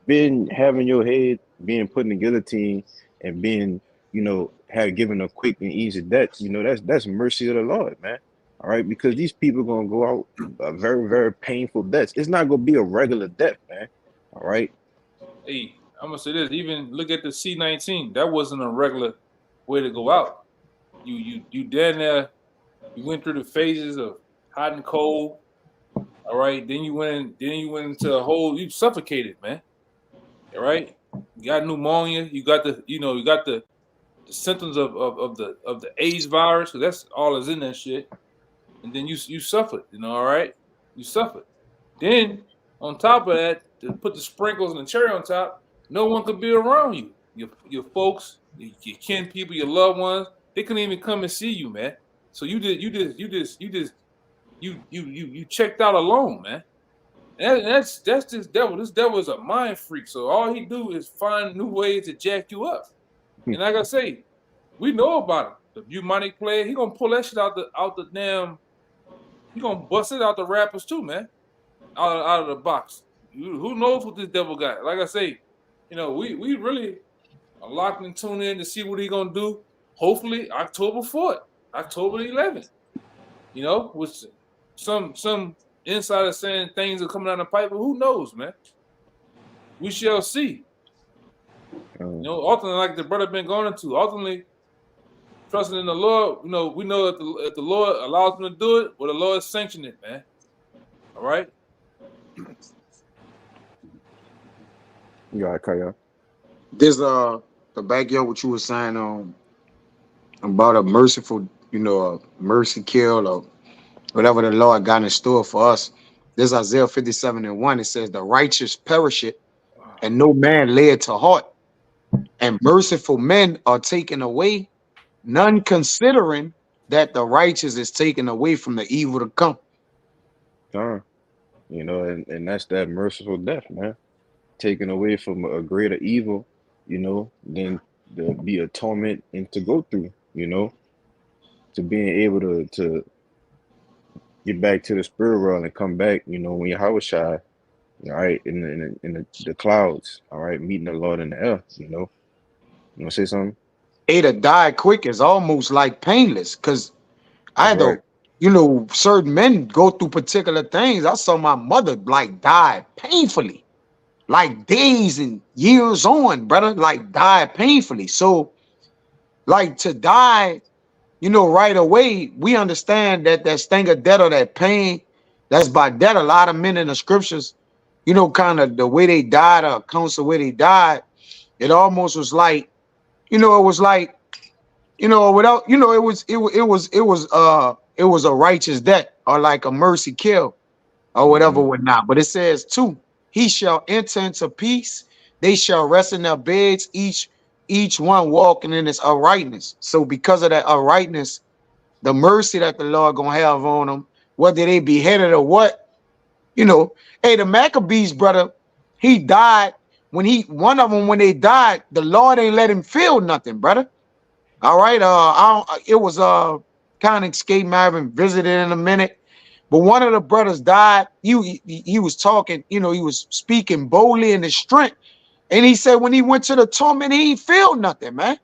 being having your head being put in the guillotine and being, have given a quick and easy death, that's mercy of the Lord, man. All right, because these people gonna go out very, very painful deaths. It's not gonna be a regular death, man. All right. Hey, I'm gonna say this. Even look at the C-19. That wasn't a regular way to go out. You down there. You went through the phases of hot and cold. All right. Then you went into a whole. You suffocated, man. All right. You got pneumonia. You got the symptoms of the AIDS virus. So that's all is in that shit. And then you suffered. All right. You suffered. Then on top of that, to put the sprinkles and the cherry on top, no one could be around you. Your folks, your kin people, your loved ones, they couldn't even come and see you, man. So you checked out alone, man. And that's this devil. This devil is a mind freak. So all he do is find new ways to jack you up. And like I say, we know about him. The demonic player, he gonna pull that shit out the damn. He gonna bust it out the rappers too, man. Out of the box. Who knows what this devil got? Like I say, we really are locked and tuned in to see what he gonna do. Hopefully October 4th, October 11th. With some insider saying things are coming down the pipe, but who knows, man? We shall see. Ultimately, like the brother been going into, ultimately trusting in the Lord. We know that if the Lord allows him to do it, well, the Lord sanctioned it, man. All right. Yeah, Kaya. This the backyard what you were saying about a merciful, a mercy kill, or whatever the Lord got in store for us. This Isaiah 57:1. It says, "The righteous perish it, and no man lay it to heart. And merciful men are taken away, none considering that the righteous is taken away from the evil to come." Con. You know, and that's that merciful death, man. Taken away from a greater evil, you know, than to be a torment and to go through, you know, to being able to get back to the spirit world and come back, you know, when Yahweh Shai, all right, in the clouds, all right, meeting the Lord in the air, you know. You want to say something? To die quick is almost like painless, because I That's had right. to, you know, certain men go through particular things. I saw my mother like die painfully, like days and years on, brother, like die painfully. So, like to die, you know, right away, we understand that that sting of death or that pain, that's by death. A lot of men in the scriptures, you know, kind of the way they died, or accounts of where they died, it almost was like, you know, it was like, you know, without, you know, it was a righteous death or like a mercy kill or whatever, whatnot. But it says too, he shall enter into peace. They shall rest in their beds, each one walking in his uprightness. So because of that uprightness, the mercy that the Lord gonna have on them, whether they beheaded or what, you know. Hey, the Maccabees, brother, he died one of them, when they died, the Lord ain't let him feel nothing, brother. All right. It was kind of escaped. I haven't visited in a minute, but one of the brothers died. He was talking, you know, he was speaking boldly in his strength, and he said when he went to the torment, he ain't feel nothing, man.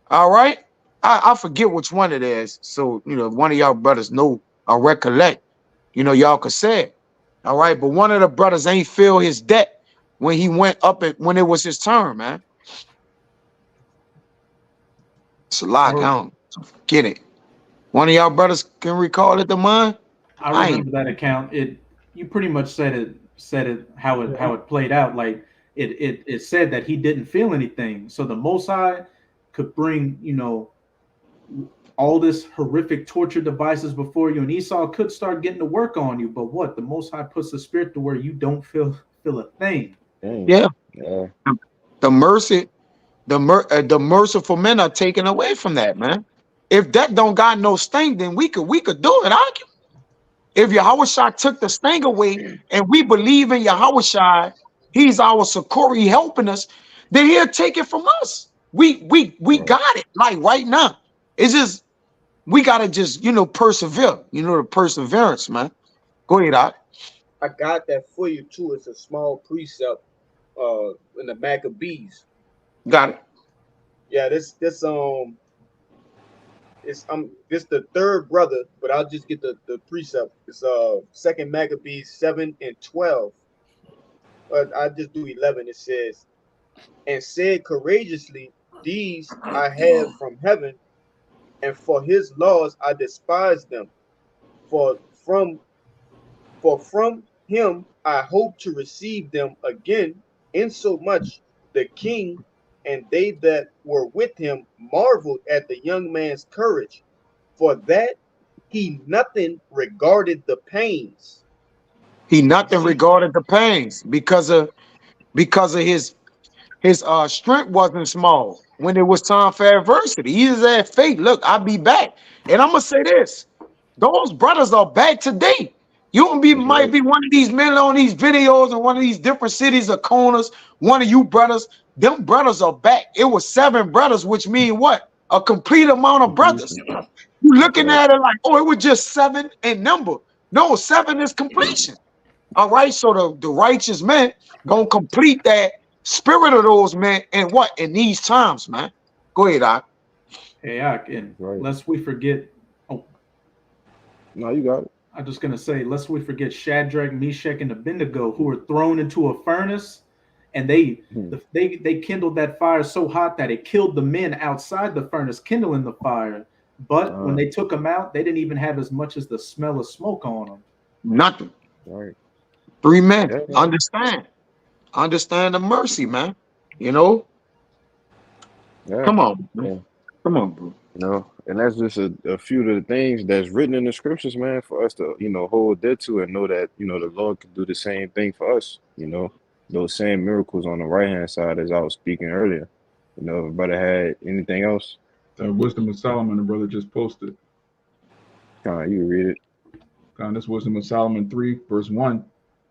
All right. I forget which one it is. So, you know, if one of y'all brothers know or recollect, you know, y'all could say it. All right. But one of the brothers ain't feel his debt when he went up when it was his turn, man. It's a lot. I don't get it. One of y'all brothers can recall it to mine? I remember that account. You pretty much said it how it played out. Like it said that he didn't feel anything. So the Most High could bring, you know, all this horrific torture devices before you, and Esau could start getting to work on you. But what? The Most High puts the spirit to where you don't feel a thing. Yeah. The merciful men are taken away from that, man. If that don't got no sting, then we could do it. If Yahweh Shai took the sting away and we believe in Yahweh Shai, he's our succor, he helping us, then he'll take it from us. We got it, like right now. It's just we gotta just, you know, persevere. You know, the perseverance, man. Go ahead, Doc. I got that for you too. It's a small precept in the Maccabees. Got it. Yeah, this this the third brother, but I'll just get the precept. It's 2nd Maccabees 7:12. I just do 11. It says, "And said courageously, these I have from heaven, and for his laws I despise them. For from him I hope to receive them again, insomuch the king and they that were with him marveled at the young man's courage, for that he nothing regarded the pains." He nothing regarded the pains because of his strength wasn't small when it was time for adversity. He just had faith. Look, I'll be back. And I'm gonna say this: those brothers are back today. You might be one of these men on these videos in one of these different cities or corners. One of you brothers, them brothers are back. It was 7 brothers, which mean what? A complete amount of brothers. You looking at it like, oh, it was just 7 in number. No, 7 is completion. All right, so the righteous men gonna complete that spirit of those men and what in these times, man. Go ahead, Doc. Hey, and lest we forget. Oh, no, you got it. I'm just gonna say, lest we forget Shadrach, Meshach, and Abednego, who were thrown into a furnace, and they kindled that fire so hot that it killed the men outside the furnace, kindling the fire. But when they took them out, they didn't even have as much as the smell of smoke on them. Nothing. Right. 3 men. Understand the mercy, man. You know. Yeah. Come on. Man. Come on, bro. You know, and that's just a few of the things that's written in the scriptures, man, for us to, hold dead to and know that, the Lord can do the same thing for us, those same miracles on the right hand side as I was speaking earlier. If a brother had anything else, The Wisdom of Solomon, the brother just posted. you can read it. This Wisdom of Solomon 3, verse 1.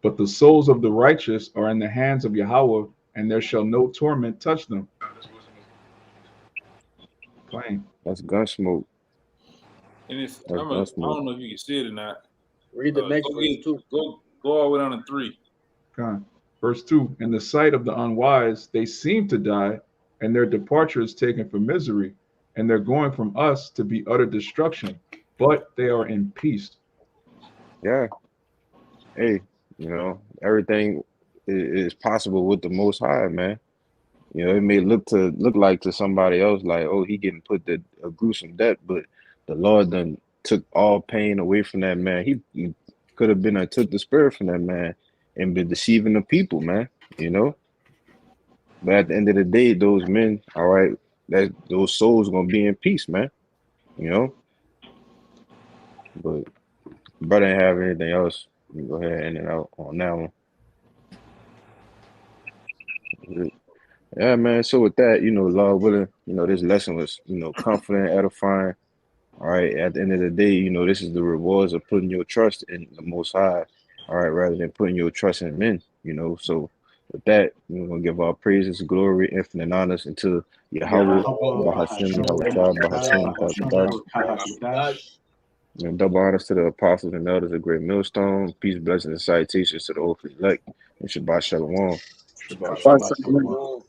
But the souls of the righteous are in the hands of Yahweh, and there shall no torment touch them. Plain. That's Gunsmoke. And it's That's I Gunsmoke. don't know if you can see it or not. Read the next Go verse too. Go all the way down to 3. Verse 2. In the sight of the unwise, they seem to die, and their departure is taken for misery, and they're going from us to be utter destruction, but they are in peace. Yeah. Hey, everything is possible with the Most High, man. It may look like to somebody else like, oh, he getting put to a gruesome death, but the Lord done took all pain away from that man. He could have been took the spirit from that man and been deceiving the people, man. But at the end of the day, those men, all right, those souls gonna be in peace, man. But brother didn't have anything else. You go ahead and end it out on that one. Yeah, man. So with that, Lord willing, this lesson was, comforting, edifying. All right. At the end of the day, this is the rewards of putting your trust in the Most High. All right, rather than putting your trust in men. So with that, we're gonna give our praises, glory, infinite honors unto Yahweh, Bahashim, Bahashim, Bahashim, and double honors to the apostles and elders of Great Millstone. Peace, blessings, and salutations to the old elect. And Shabbat Shalom. Shabbat shalom.